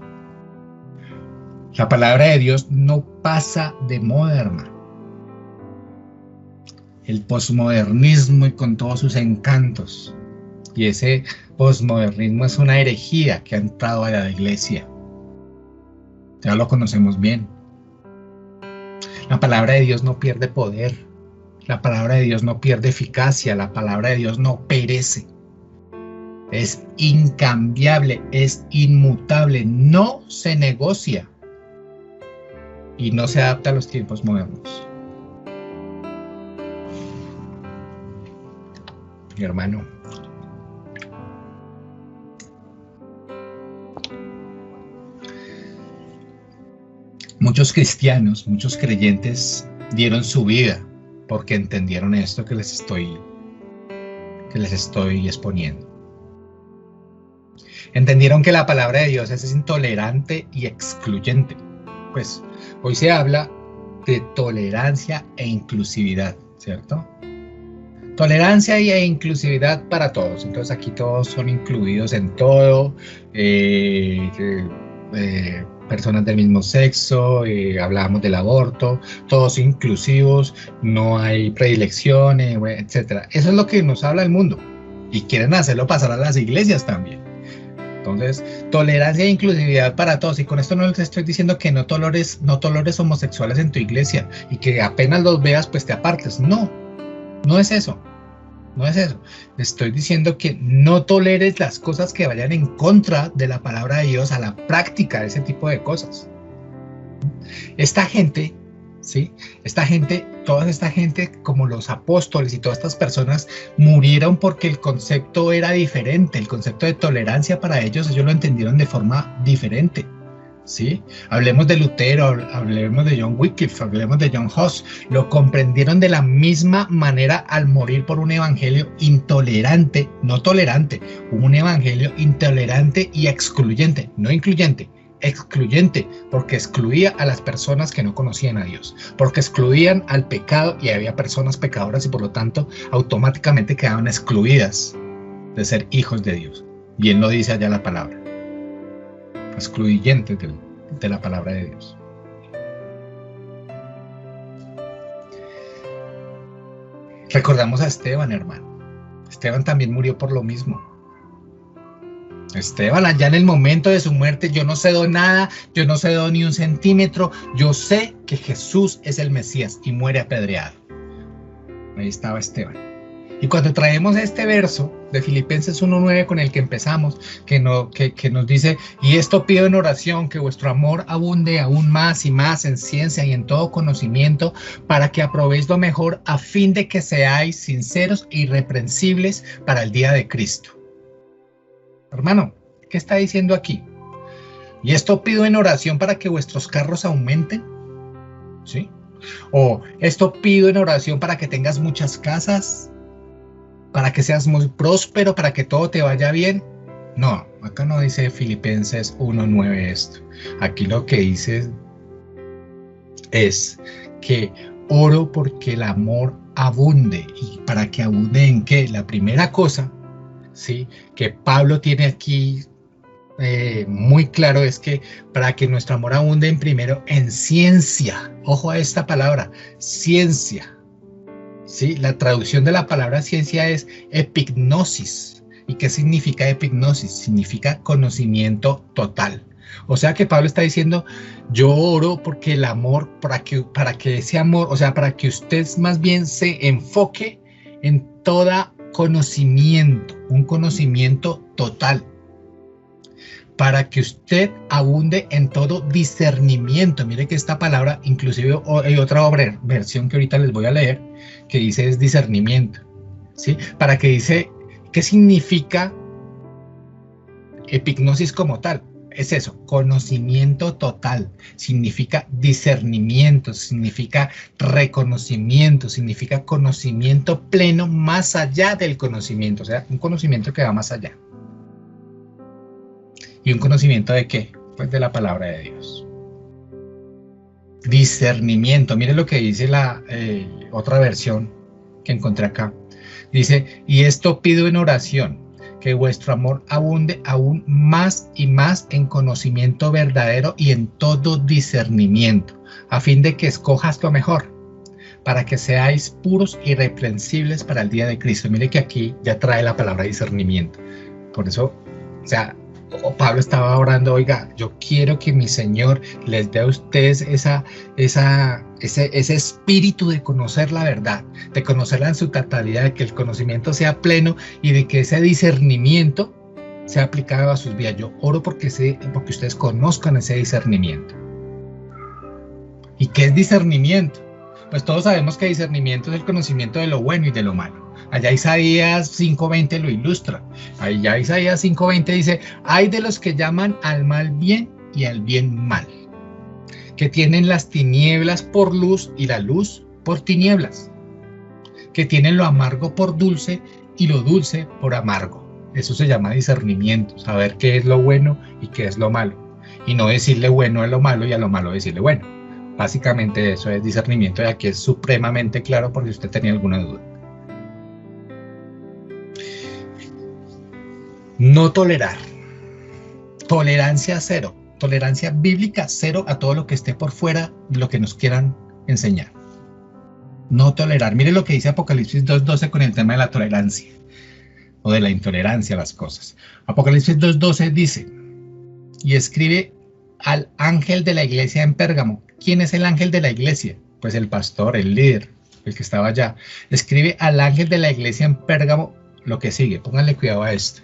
La palabra de Dios no pasa de moda, hermano. El posmodernismo y con todos sus encantos. Y ese posmodernismo es una herejía que ha entrado a la iglesia. Ya lo conocemos bien. La palabra de Dios no pierde poder. La palabra de Dios no pierde eficacia. La palabra de Dios no perece. Es incambiable, es inmutable, no se negocia y no se adapta a los tiempos modernos. Mi hermano, muchos cristianos, muchos creyentes dieron su vida porque entendieron esto que les estoy exponiendo. Entendieron que la palabra de Dios es intolerante y excluyente. Pues hoy se habla de tolerancia e inclusividad, ¿cierto? Tolerancia e inclusividad para todos. Entonces aquí todos son incluidos en todo. Personas del mismo sexo, hablábamos del aborto, todos inclusivos, no hay predilecciones, etc. Eso es lo que nos habla el mundo. Y quieren hacerlo pasar a las iglesias también. Entonces, tolerancia e inclusividad para todos. Y con esto no les estoy diciendo que no tolores homosexuales en tu iglesia y que apenas los veas pues te apartes. No, no es eso. No es eso. Estoy diciendo que no toleres las cosas que vayan en contra de la palabra de Dios, a la práctica de ese tipo de cosas. Esta gente, ¿sí? Toda esta gente, como los apóstoles y todas estas personas, murieron porque el concepto era diferente. El concepto de tolerancia para ellos lo entendieron de forma diferente, ¿sí? Hablemos de Lutero, hablemos de John Wycliffe, hablemos de John Huss. Lo comprendieron de la misma manera al morir por un evangelio intolerante, no tolerante, un evangelio intolerante y excluyente, no incluyente. Excluyente, porque excluía a las personas que no conocían a Dios, porque excluían al pecado y había personas pecadoras y por lo tanto automáticamente quedaban excluidas de ser hijos de Dios. Bien lo dice allá la palabra, excluyentes de la palabra de Dios. Recordamos a Esteban, hermano. Esteban también murió por lo mismo. Esteban, allá en el momento de su muerte, yo no cedo nada, yo no cedo ni un centímetro, yo sé que Jesús es el Mesías y muere apedreado. Ahí estaba Esteban. Y cuando traemos este verso de Filipenses 1:9 con el que empezamos, que nos dice, y esto pido en oración, que vuestro amor abunde aún más y más en ciencia y en todo conocimiento, para que aprobéis lo mejor a fin de que seáis sinceros e irreprensibles para el día de Cristo. Hermano, ¿qué está diciendo aquí? Y esto pido en oración para que vuestros carros aumenten, ¿sí? O esto pido en oración para que tengas muchas casas, para que seas muy próspero, para que todo te vaya bien. No, acá no dice Filipenses 1:9 esto. Aquí lo que dice es que oro porque el amor abunde. ¿Y para que abunde en qué? La primera cosa, ¿sí?, que Pablo tiene aquí muy claro es que para que nuestro amor abunde primero en ciencia. Ojo a esta palabra, ciencia. ¿Sí? La traducción de la palabra ciencia es epignosis. ¿Y qué significa epignosis? Significa conocimiento total. O sea que Pablo está diciendo, yo oro porque el amor, para que ese amor, o sea, para que usted más bien se enfoque en toda conocimiento, un conocimiento total, para que usted abunde en todo discernimiento. Mire que esta palabra, inclusive hay otra versión que ahorita les voy a leer, que dice es discernimiento, ¿sí? Para que dice, ¿qué significa epignosis como tal? Es eso, conocimiento total, significa discernimiento, significa reconocimiento, significa conocimiento pleno más allá del conocimiento, o sea, un conocimiento que va más allá. ¿Y un conocimiento de qué? Pues de la palabra de Dios. Discernimiento, mire lo que dice la otra versión que encontré acá. Dice, y esto pido en oración, que vuestro amor abunde aún más y más en conocimiento verdadero y en todo discernimiento, a fin de que escojas lo mejor, para que seáis puros y irreprensibles para el día de Cristo. Mire que aquí ya trae la palabra discernimiento. Por eso, o sea, Pablo estaba orando, oiga, yo quiero que mi Señor les dé a ustedes ese espíritu de conocer la verdad, de conocerla en su totalidad, de que el conocimiento sea pleno y de que ese discernimiento sea aplicado a sus vidas. Yo oro porque ustedes conozcan ese discernimiento. ¿Y qué es discernimiento? Pues todos sabemos que discernimiento es el conocimiento de lo bueno y de lo malo. Allá Isaías 5:20 lo ilustra. Allá Isaías 5:20 dice, hay de los que llaman al mal bien y al bien mal, que tienen las tinieblas por luz y la luz por tinieblas, que tienen lo amargo por dulce y lo dulce por amargo. Eso se llama discernimiento, saber qué es lo bueno y qué es lo malo, y no decirle bueno a lo malo y a lo malo decirle bueno. Básicamente eso es discernimiento, y aquí es supremamente claro por si usted tenía alguna duda. No tolerar. Tolerancia cero. Tolerancia bíblica cero a todo lo que esté por fuera de lo que nos quieran enseñar. No tolerar. Mire lo que dice Apocalipsis 2:12 con el tema de la tolerancia o de la intolerancia a las cosas. Apocalipsis 2:12 dice, y escribe al ángel de la iglesia en Pérgamo. ¿Quién es el ángel de la iglesia? Pues el pastor, el líder, el que estaba allá. Escribe al ángel de la iglesia en Pérgamo lo que sigue. Pónganle cuidado a esto.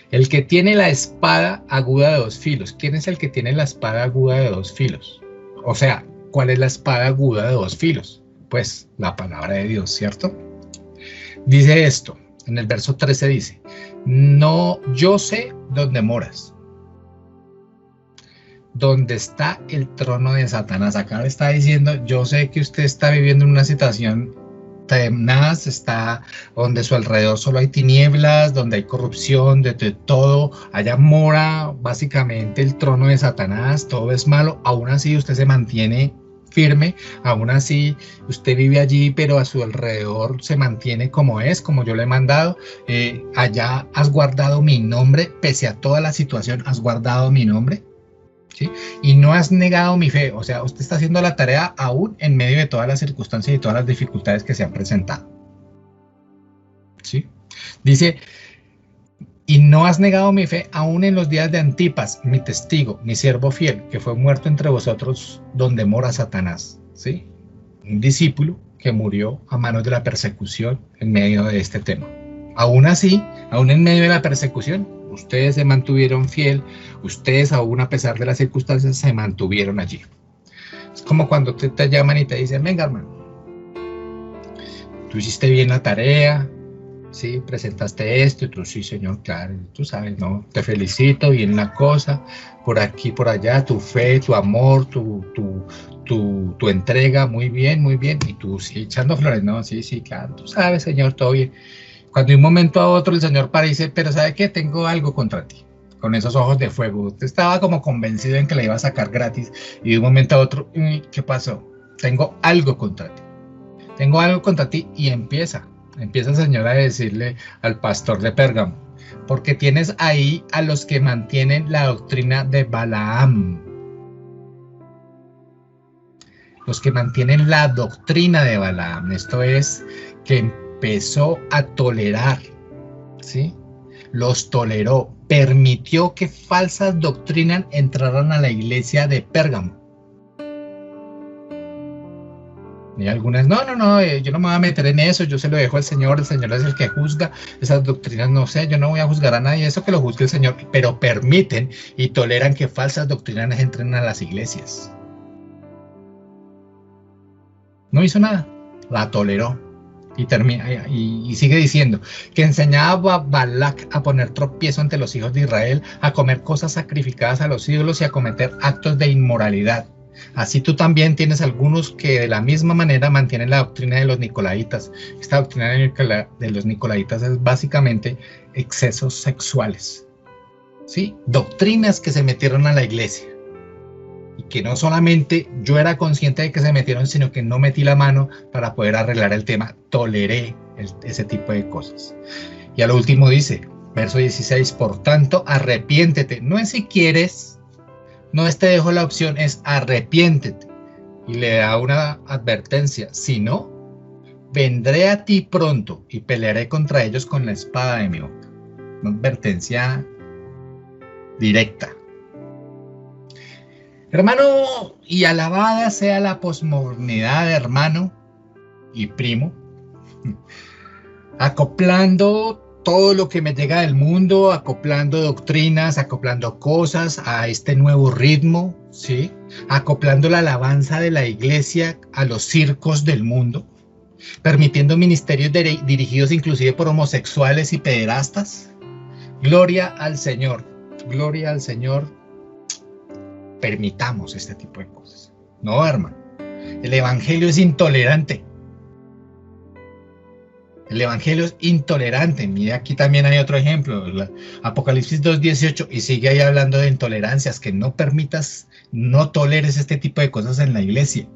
El que tiene la espada aguda de 2 filos. ¿Quién es el que tiene la espada aguda de 2 filos? O sea, ¿cuál es la espada aguda de 2 filos? Pues la palabra de Dios, ¿cierto? Dice esto, en el verso 13 dice, no, yo sé dónde moras. donde está el trono de Satanás. Acá le está diciendo, yo sé que usted está viviendo en una situación tenaz, está donde a su alrededor solo hay tinieblas, donde hay corrupción, de todo, allá mora básicamente el trono de Satanás, todo es malo, aún así usted se mantiene firme, aún así usted vive allí, pero a su alrededor se mantiene como es, como yo le he mandado, allá has guardado mi nombre, pese a toda la situación has guardado mi nombre, ¿sí? Y no has negado mi fe, o sea, usted está haciendo la tarea aún en medio de todas las circunstancias y todas las dificultades que se han presentado, ¿sí? Dice, y no has negado mi fe aún en los días de Antipas, mi testigo, mi siervo fiel, que fue muerto entre vosotros donde mora Satanás, ¿sí? Un discípulo que murió a manos de la persecución en medio de este tema. Aún así, aún en medio de la persecución, ustedes se mantuvieron fiel, ustedes aún a pesar de las circunstancias se mantuvieron allí. Es como cuando te llaman y te dicen, venga hermano, tú hiciste bien la tarea, sí, presentaste esto, y tú sí señor, claro, tú sabes, no, te felicito, bien la cosa, por aquí, por allá, tu fe, tu amor, tu entrega, muy bien, y tú sí echando flores, no, sí, claro, tú sabes señor, todo bien. Cuando de un momento a otro el Señor parece, pero ¿sabe qué? Tengo algo contra ti. Con esos ojos de fuego. Usted estaba como convencido en que le iba a sacar gratis y de un momento a otro, ¿qué pasó? Tengo algo contra ti. Tengo algo contra ti y empieza el Señor a decirle al pastor de Pérgamo, porque tienes ahí a los que mantienen la doctrina de Balaam. Los que mantienen la doctrina de Balaam. Esto es que empezó a tolerar, ¿sí? Los toleró, permitió que falsas doctrinas entraran a la iglesia de Pérgamo. Y algunas, no, yo no me voy a meter en eso, yo se lo dejo al Señor es el que juzga, esas doctrinas no sé, yo no voy a juzgar a nadie, eso que lo juzgue el Señor, pero permiten y toleran que falsas doctrinas entren a las iglesias. No hizo nada, la toleró. Y sigue diciendo que enseñaba a Balac a poner tropiezo ante los hijos de Israel, a comer cosas sacrificadas a los ídolos y a cometer actos de inmoralidad. Así tú también tienes algunos que de la misma manera mantienen la doctrina de los nicolaitas. Esta doctrina de los nicolaitas es básicamente excesos sexuales, ¿sí? Doctrinas que se metieron a la iglesia. Y que no solamente yo era consciente de que se metieron, sino que no metí la mano para poder arreglar el tema. Toleré ese tipo de cosas. Y a lo último dice, verso 16, por tanto, arrepiéntete. No es si quieres, no es te dejo la opción, es arrepiéntete. Y le da una advertencia, si no, vendré a ti pronto y pelearé contra ellos con la espada de mi boca. Una advertencia directa. Hermano, y alabada sea la posmodernidad, hermano y primo, acoplando todo lo que me llega del mundo, acoplando doctrinas, acoplando cosas a este nuevo ritmo, ¿sí? Acoplando la alabanza de la iglesia a los circos del mundo, permitiendo ministerios dirigidos inclusive por homosexuales y pederastas. Gloria al Señor, gloria al Señor. Permitamos este tipo de cosas. No, hermano. El evangelio es intolerante. El evangelio es intolerante. Mira, aquí también hay otro ejemplo. Apocalipsis 2:18 y sigue ahí hablando de intolerancias, que no permitas, no toleres este tipo de cosas en la iglesia.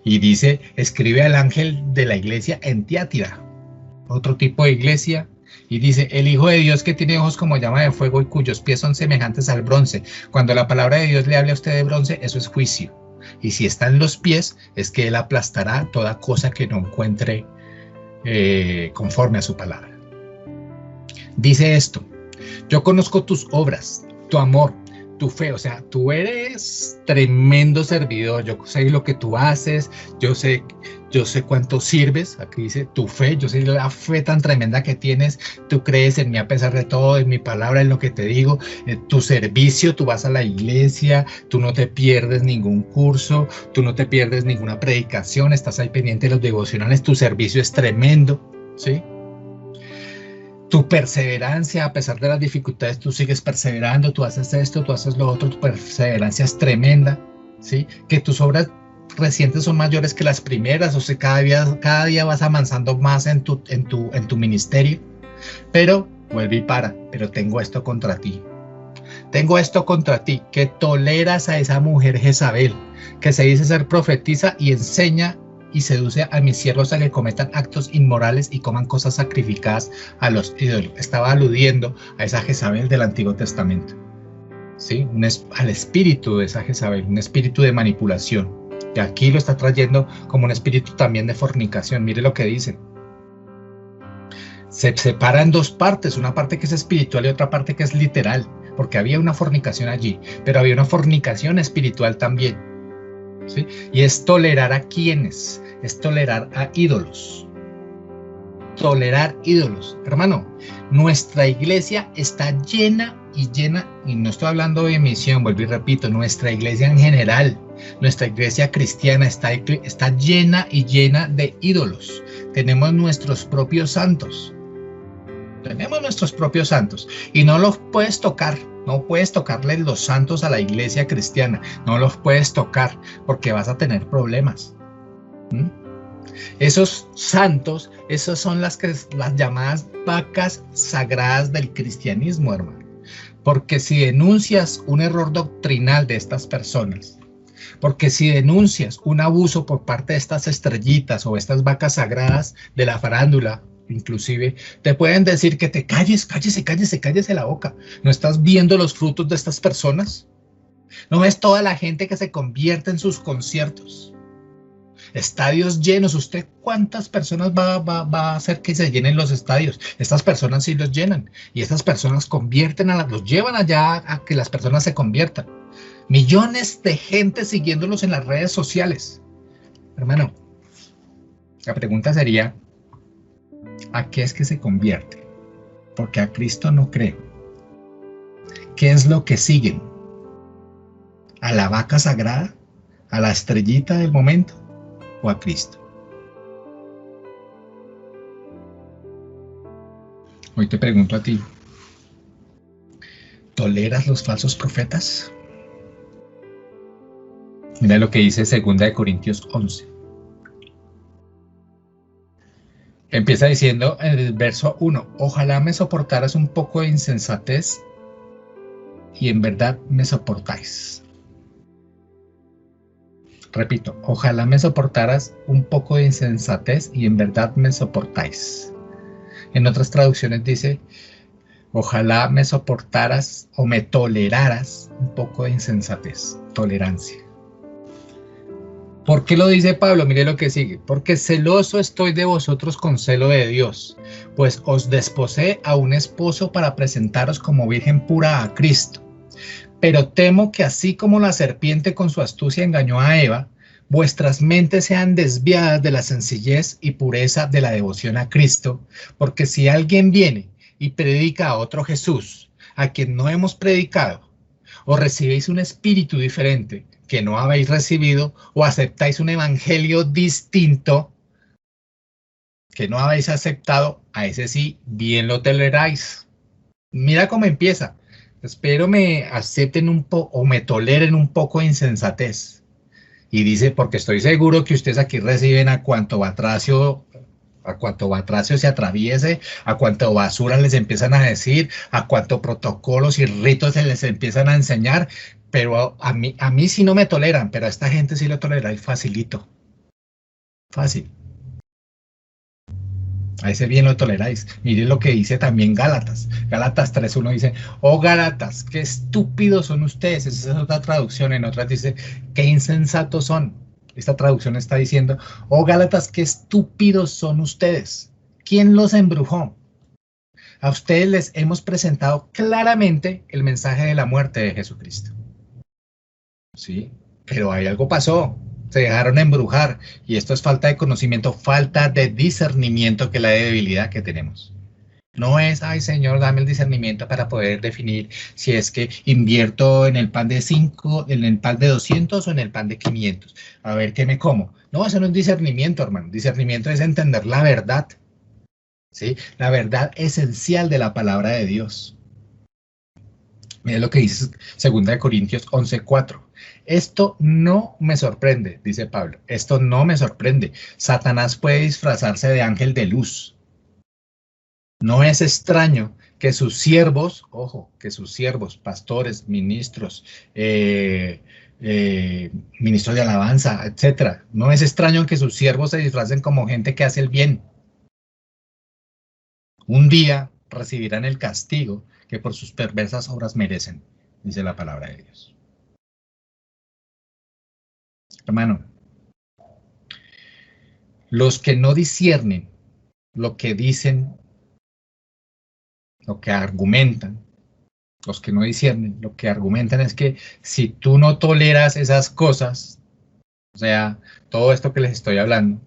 Y dice, escribe al ángel de la iglesia en Tiatira, otro tipo de iglesia. Y dice, el Hijo de Dios que tiene ojos como llama de fuego y cuyos pies son semejantes al bronce. Cuando la palabra de Dios le hable a usted de bronce, eso es juicio. Y si está en los pies, es que Él aplastará toda cosa que no encuentre conforme a su palabra. Dice esto, yo conozco tus obras, tu amor, tu fe, o sea, tú eres tremendo servidor, yo sé lo que tú haces, yo sé cuánto sirves, aquí dice tu fe, yo sé la fe tan tremenda que tienes, tú crees en mí a pesar de todo, en mi palabra, en lo que te digo, tu servicio, tú vas a la iglesia, tú no te pierdes ningún curso, tú no te pierdes ninguna predicación, estás ahí pendiente de los devocionales, tu servicio es tremendo, ¿sí? Tu perseverancia, a pesar de las dificultades, tú sigues perseverando, tú haces esto, tú haces lo otro, tu perseverancia es tremenda, ¿sí? Que tus obras recientes son mayores que las primeras, o sea, cada día vas avanzando más en tu ministerio, pero vuelve y para, pero tengo esto contra ti. Tengo esto contra ti, que toleras a esa mujer Jezabel, que se dice ser profetisa y enseña y seduce a mis siervos a que cometan actos inmorales y coman cosas sacrificadas a los ídolos. Estaba aludiendo a esa Jezabel del Antiguo Testamento, ¿sí? Al espíritu de esa Jezabel, un espíritu de manipulación. Y aquí lo está trayendo como un espíritu también de fornicación. Mire lo que dice. Se separa en dos partes, una parte que es espiritual y otra parte que es literal, porque había una fornicación allí, pero había una fornicación espiritual también, ¿sí? Y es tolerar a quienes, es tolerar a ídolos. Tolerar ídolos. Hermano, nuestra iglesia está llena, y no estoy hablando de misión, vuelvo y repito, nuestra iglesia en general, nuestra iglesia cristiana está llena y llena de ídolos. Tenemos nuestros propios santos. Tenemos nuestros propios santos y no los puedes tocar, no puedes tocarle los santos a la iglesia cristiana, no los puedes tocar porque vas a tener problemas. Esos santos, esas son las llamadas vacas sagradas del cristianismo, hermano. Porque si denuncias un error doctrinal de estas personas, porque si denuncias un abuso por parte de estas estrellitas o estas vacas sagradas de la farándula, inclusive, te pueden decir que te calles, cállese la boca. ¿No estás viendo los frutos de estas personas? ¿No ves toda la gente que se convierte en sus conciertos? Estadios llenos. ¿Usted cuántas personas va a hacer que se llenen los estadios? Estas personas sí los llenan. Y estas personas los llevan allá a que las personas se conviertan. Millones de gente siguiéndolos en las redes sociales. Hermano, la pregunta sería, ¿a qué es que se convierte? Porque a Cristo no creo. ¿Qué es lo que siguen? ¿A la vaca sagrada? ¿A la estrellita del momento? ¿O a Cristo? Hoy te pregunto a ti, ¿toleras los falsos profetas? Mira lo que dice 2 Corintios 11. Empieza diciendo en el verso 1, ojalá me soportaras un poco de insensatez y en verdad me soportáis. Repito, ojalá me soportaras un poco de insensatez y en verdad me soportáis. En otras traducciones dice, ojalá me soportaras o me toleraras un poco de insensatez, tolerancia. ¿Por qué lo dice Pablo? Mire lo que sigue. Porque celoso estoy de vosotros con celo de Dios, pues os desposé a un esposo para presentaros como virgen pura a Cristo. Pero temo que así como la serpiente con su astucia engañó a Eva, vuestras mentes sean desviadas de la sencillez y pureza de la devoción a Cristo, porque si alguien viene y predica a otro Jesús, a quien no hemos predicado, o recibéis un espíritu diferente que no habéis recibido, o aceptáis un evangelio distinto que no habéis aceptado, a ese sí bien lo toleráis. Mira cómo empieza. Espero me acepten un poco o me toleren un poco de insensatez. Y dice, porque estoy seguro que ustedes aquí reciben a cuanto batracio se atraviese, a cuanto basura les empiezan a decir, a cuanto protocolos y ritos se les empiezan a enseñar, pero a mí sí no me toleran, pero a esta gente sí lo toleráis facilito. Fácil. A ese bien lo toleráis. Miren lo que dice también Gálatas. Gálatas 3.1 dice, oh Gálatas, qué estúpidos son ustedes. Esa es otra traducción. En otras dice, qué insensatos son. Esta traducción está diciendo, oh Gálatas, qué estúpidos son ustedes. ¿Quién los embrujó? A ustedes les hemos presentado claramente el mensaje de la muerte de Jesucristo. Sí, pero ahí algo pasó. Se dejaron embrujar y esto es falta de conocimiento, falta de discernimiento, que es la debilidad que tenemos. No es, ay Señor, dame el discernimiento para poder definir si es que invierto en el pan de 5, en el pan de 200 o en el pan de 500. A ver qué me como. No, eso no es discernimiento, hermano. Discernimiento es entender la verdad. ¿sí? La verdad esencial de la palabra de Dios. Mira lo que dice 2 Corintios 11:4. Esto no me sorprende, dice Pablo. Esto no me sorprende. Satanás puede disfrazarse de ángel de luz. No es extraño que sus siervos, ojo, que sus siervos, pastores, ministros, eh, ministros de alabanza, etcétera. No es extraño que sus siervos se disfracen como gente que hace el bien. Un día recibirán el castigo que por sus perversas obras merecen, dice la palabra de Dios. Hermano, los que no disciernen lo que dicen, lo que argumentan, los que no disciernen lo que argumentan es que si tú no toleras esas cosas, o sea, todo esto que les estoy hablando,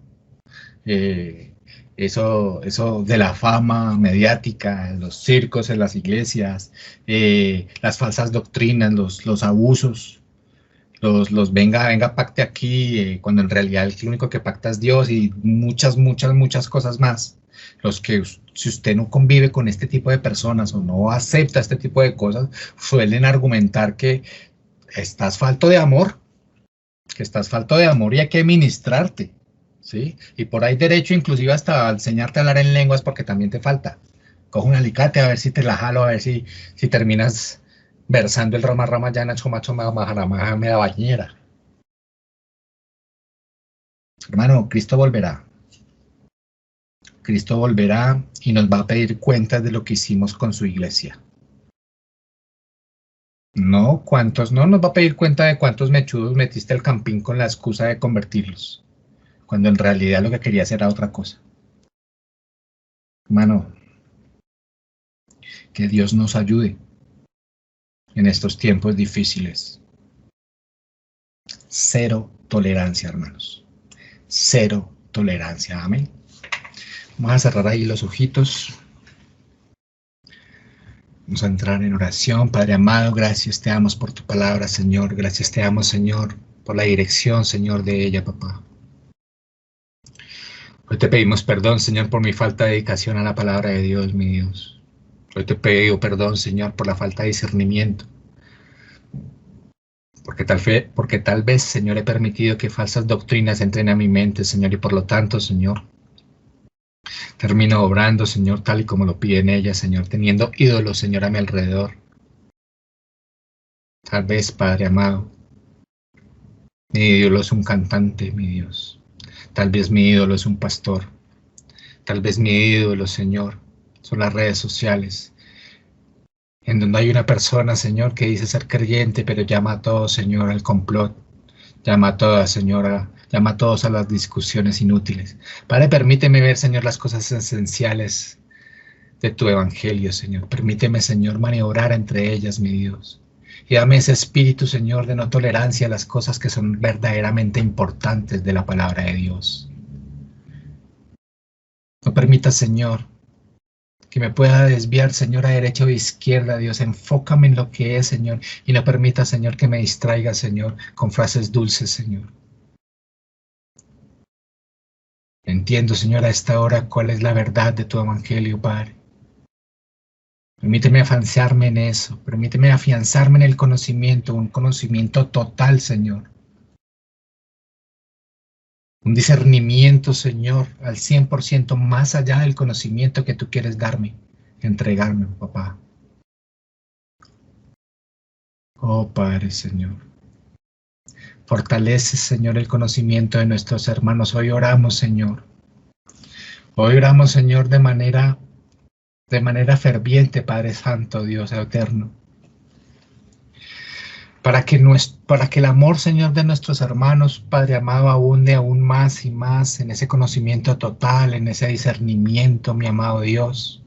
eh, eso de la fama mediática, los circos en las iglesias, las falsas doctrinas, los abusos, los venga, pacte aquí, cuando en realidad el único que pacta es Dios y muchas cosas más. Los que, si usted no convive con este tipo de personas o no acepta este tipo de cosas, suelen argumentar que estás falto de amor, y hay que ministrarte, ¿sí? Y por ahí derecho inclusive hasta enseñarte a hablar en lenguas porque también te falta. Coge un alicate a ver si te la jalo, a ver si terminas versando el Rama Rama Yana Choma Choma Maharama me da bañera. Hermano, Cristo volverá. Cristo volverá y nos va a pedir cuentas de lo que hicimos con su iglesia. No, cuántos, no nos va a pedir cuenta de cuántos mechudos metiste al campín con la excusa de convertirlos, cuando en realidad lo que quería hacer era otra cosa. Hermano, que Dios nos ayude en estos tiempos difíciles. Cero tolerancia, hermanos. Cero tolerancia. Amén. Vamos a cerrar ahí los ojitos. Vamos a entrar en oración. Padre amado, gracias te damos por tu palabra, Señor. Gracias te damos, Señor, por la dirección, Señor, de ella, papá. Hoy te pedimos perdón, Señor, por mi falta de dedicación a la palabra de Dios, mi Dios. Hoy te pido perdón, Señor, por la falta de discernimiento. Porque tal vez, Señor, he permitido que falsas doctrinas entren a mi mente, Señor, y por lo tanto, Señor, termino obrando, Señor, tal y como lo piden ellas, Señor, teniendo ídolos, Señor, a mi alrededor. Tal vez, Padre amado, mi ídolo es un cantante, mi Dios. Tal vez mi ídolo es un pastor. Tal vez mi ídolo, Señor, son las redes sociales, en donde hay una persona, Señor, que dice ser creyente, pero llama a todos, Señor, al complot. Llama a todas, Señora, llama a todos a las discusiones inútiles. Padre, permíteme ver, Señor, las cosas esenciales de tu evangelio, Señor. Permíteme, Señor, maniobrar entre ellas, mi Dios. Y dame ese espíritu, Señor, de no tolerancia a las cosas que son verdaderamente importantes de la palabra de Dios. No permita, Señor, que me pueda desviar, Señor, a derecha o a izquierda, Dios. Enfócame en lo que es, Señor, y no permita, Señor, que me distraiga, Señor, con frases dulces, Señor. Entiendo, Señor, a esta hora cuál es la verdad de tu evangelio, Padre. Permíteme afianzarme en eso, permíteme afianzarme en el conocimiento, un conocimiento total, Señor. Un discernimiento, Señor, al 100% más allá del conocimiento que tú quieres darme, entregarme, papá. Oh, Padre, Señor. Fortalece, Señor, el conocimiento de nuestros hermanos. Hoy oramos, Señor. Hoy oramos, Señor, de manera ferviente, Padre Santo, Dios eterno. Para que el amor, Señor, de nuestros hermanos, Padre amado, abunde aún más y más en ese conocimiento total, en ese discernimiento, mi amado Dios.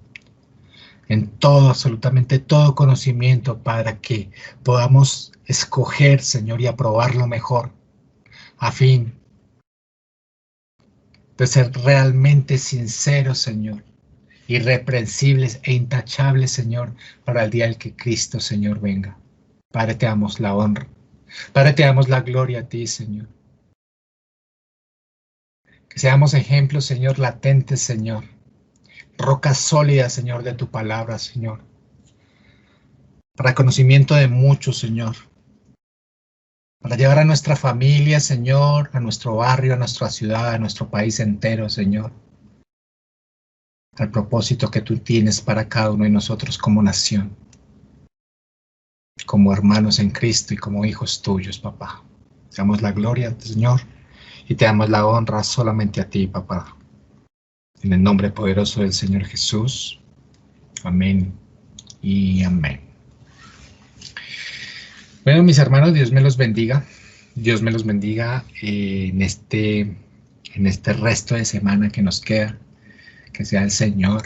En todo, absolutamente todo conocimiento, para que podamos escoger, Señor, y aprobar lo mejor, a fin de ser realmente sinceros, Señor, irreprensibles e intachables, Señor, para el día en que Cristo, Señor, venga. Padre, te damos la honra. Padre, te damos la gloria a ti, Señor. Que seamos ejemplos, Señor, latentes, Señor, roca sólida, Señor, de tu palabra, Señor, para conocimiento de muchos, Señor, para llevar a nuestra familia, Señor, a nuestro barrio, a nuestra ciudad, a nuestro país entero, Señor, al propósito que tú tienes para cada uno de nosotros como nación, como hermanos en Cristo y como hijos tuyos, papá. Te damos la gloria, Señor, y te damos la honra solamente a ti, papá. En el nombre poderoso del Señor Jesús. Amén y amén. Bueno, mis hermanos, Dios me los bendiga. Dios me los bendiga en este resto de semana que nos queda. Que sea el Señor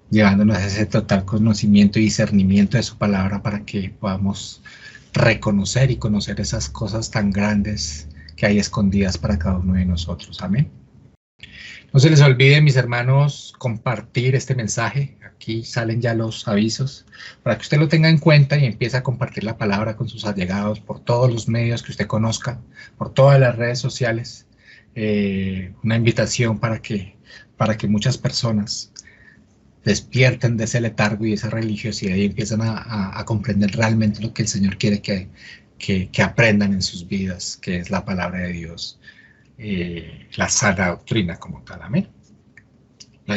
llevándonos a ese total conocimiento y discernimiento de su palabra para que podamos reconocer y conocer esas cosas tan grandes que hay escondidas para cada uno de nosotros. Amén. No se les olvide, mis hermanos, compartir este mensaje. Aquí salen ya los avisos para que usted lo tenga en cuenta y empiece a compartir la palabra con sus allegados por todos los medios que usted conozca, por todas las redes sociales. Una invitación para que muchas personas despierten de ese letargo y esa religiosidad y empiezan a comprender realmente lo que el Señor quiere que aprendan en sus vidas, que es la palabra de Dios. La sana doctrina como tal. Amén.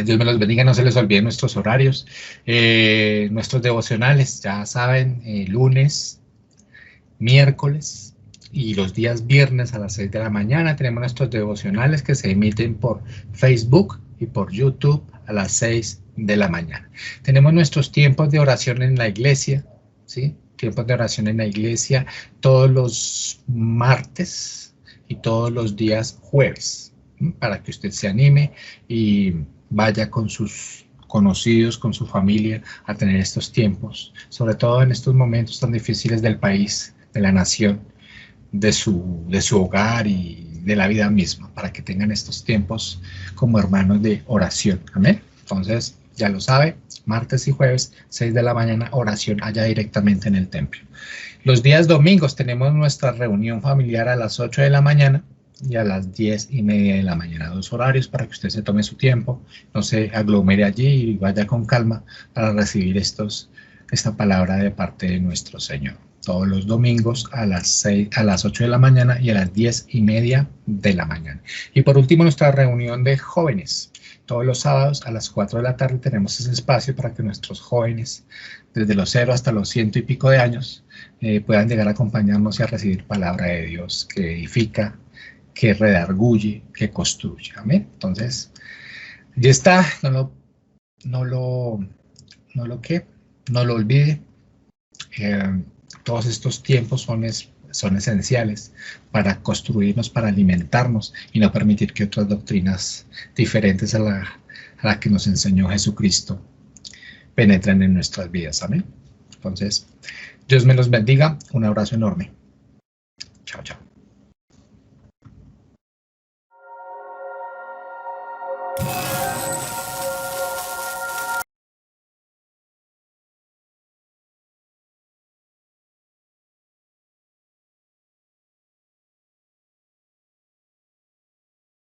Dios me los bendiga, no se les olviden nuestros horarios, nuestros devocionales, ya saben, lunes, miércoles y los días viernes a las 6 de la mañana tenemos nuestros devocionales que se emiten por Facebook y por YouTube a las 6 de la mañana. Tenemos nuestros tiempos de oración en la iglesia, ¿sí? Tiempos de oración en la iglesia todos los martes y todos los días jueves, para que usted se anime y vaya con sus conocidos, con su familia, a tener estos tiempos, sobre todo en estos momentos tan difíciles del país, de la nación, de su hogar y de la vida misma, para que tengan estos tiempos como hermanos de oración. Amén. Entonces, ya lo sabe, martes y jueves, 6 de la mañana, oración allá directamente en el templo. Los días domingos tenemos nuestra reunión familiar a las 8 de la mañana y a las 10:30 de la mañana. 2 horarios para que usted se tome su tiempo, no se aglomere allí y vaya con calma para recibir esta palabra de parte de nuestro Señor. Todos los domingos a las 8 de la mañana y a las 10:30 de la mañana. Y por último, nuestra reunión de jóvenes. Todos los sábados a las 4 de la tarde tenemos ese espacio para que nuestros jóvenes, desde los 0 hasta los 100 y pico de años, puedan llegar a acompañarnos y a recibir palabra de Dios que edifica, que redarguye, que construye. Amén. Entonces, ya está, no lo olvide. Todos estos tiempos son esenciales para construirnos, para alimentarnos y no permitir que otras doctrinas diferentes a la que nos enseñó Jesucristo penetren en nuestras vidas. Amén. Entonces, Dios me los bendiga. Un abrazo enorme. Chao, chao.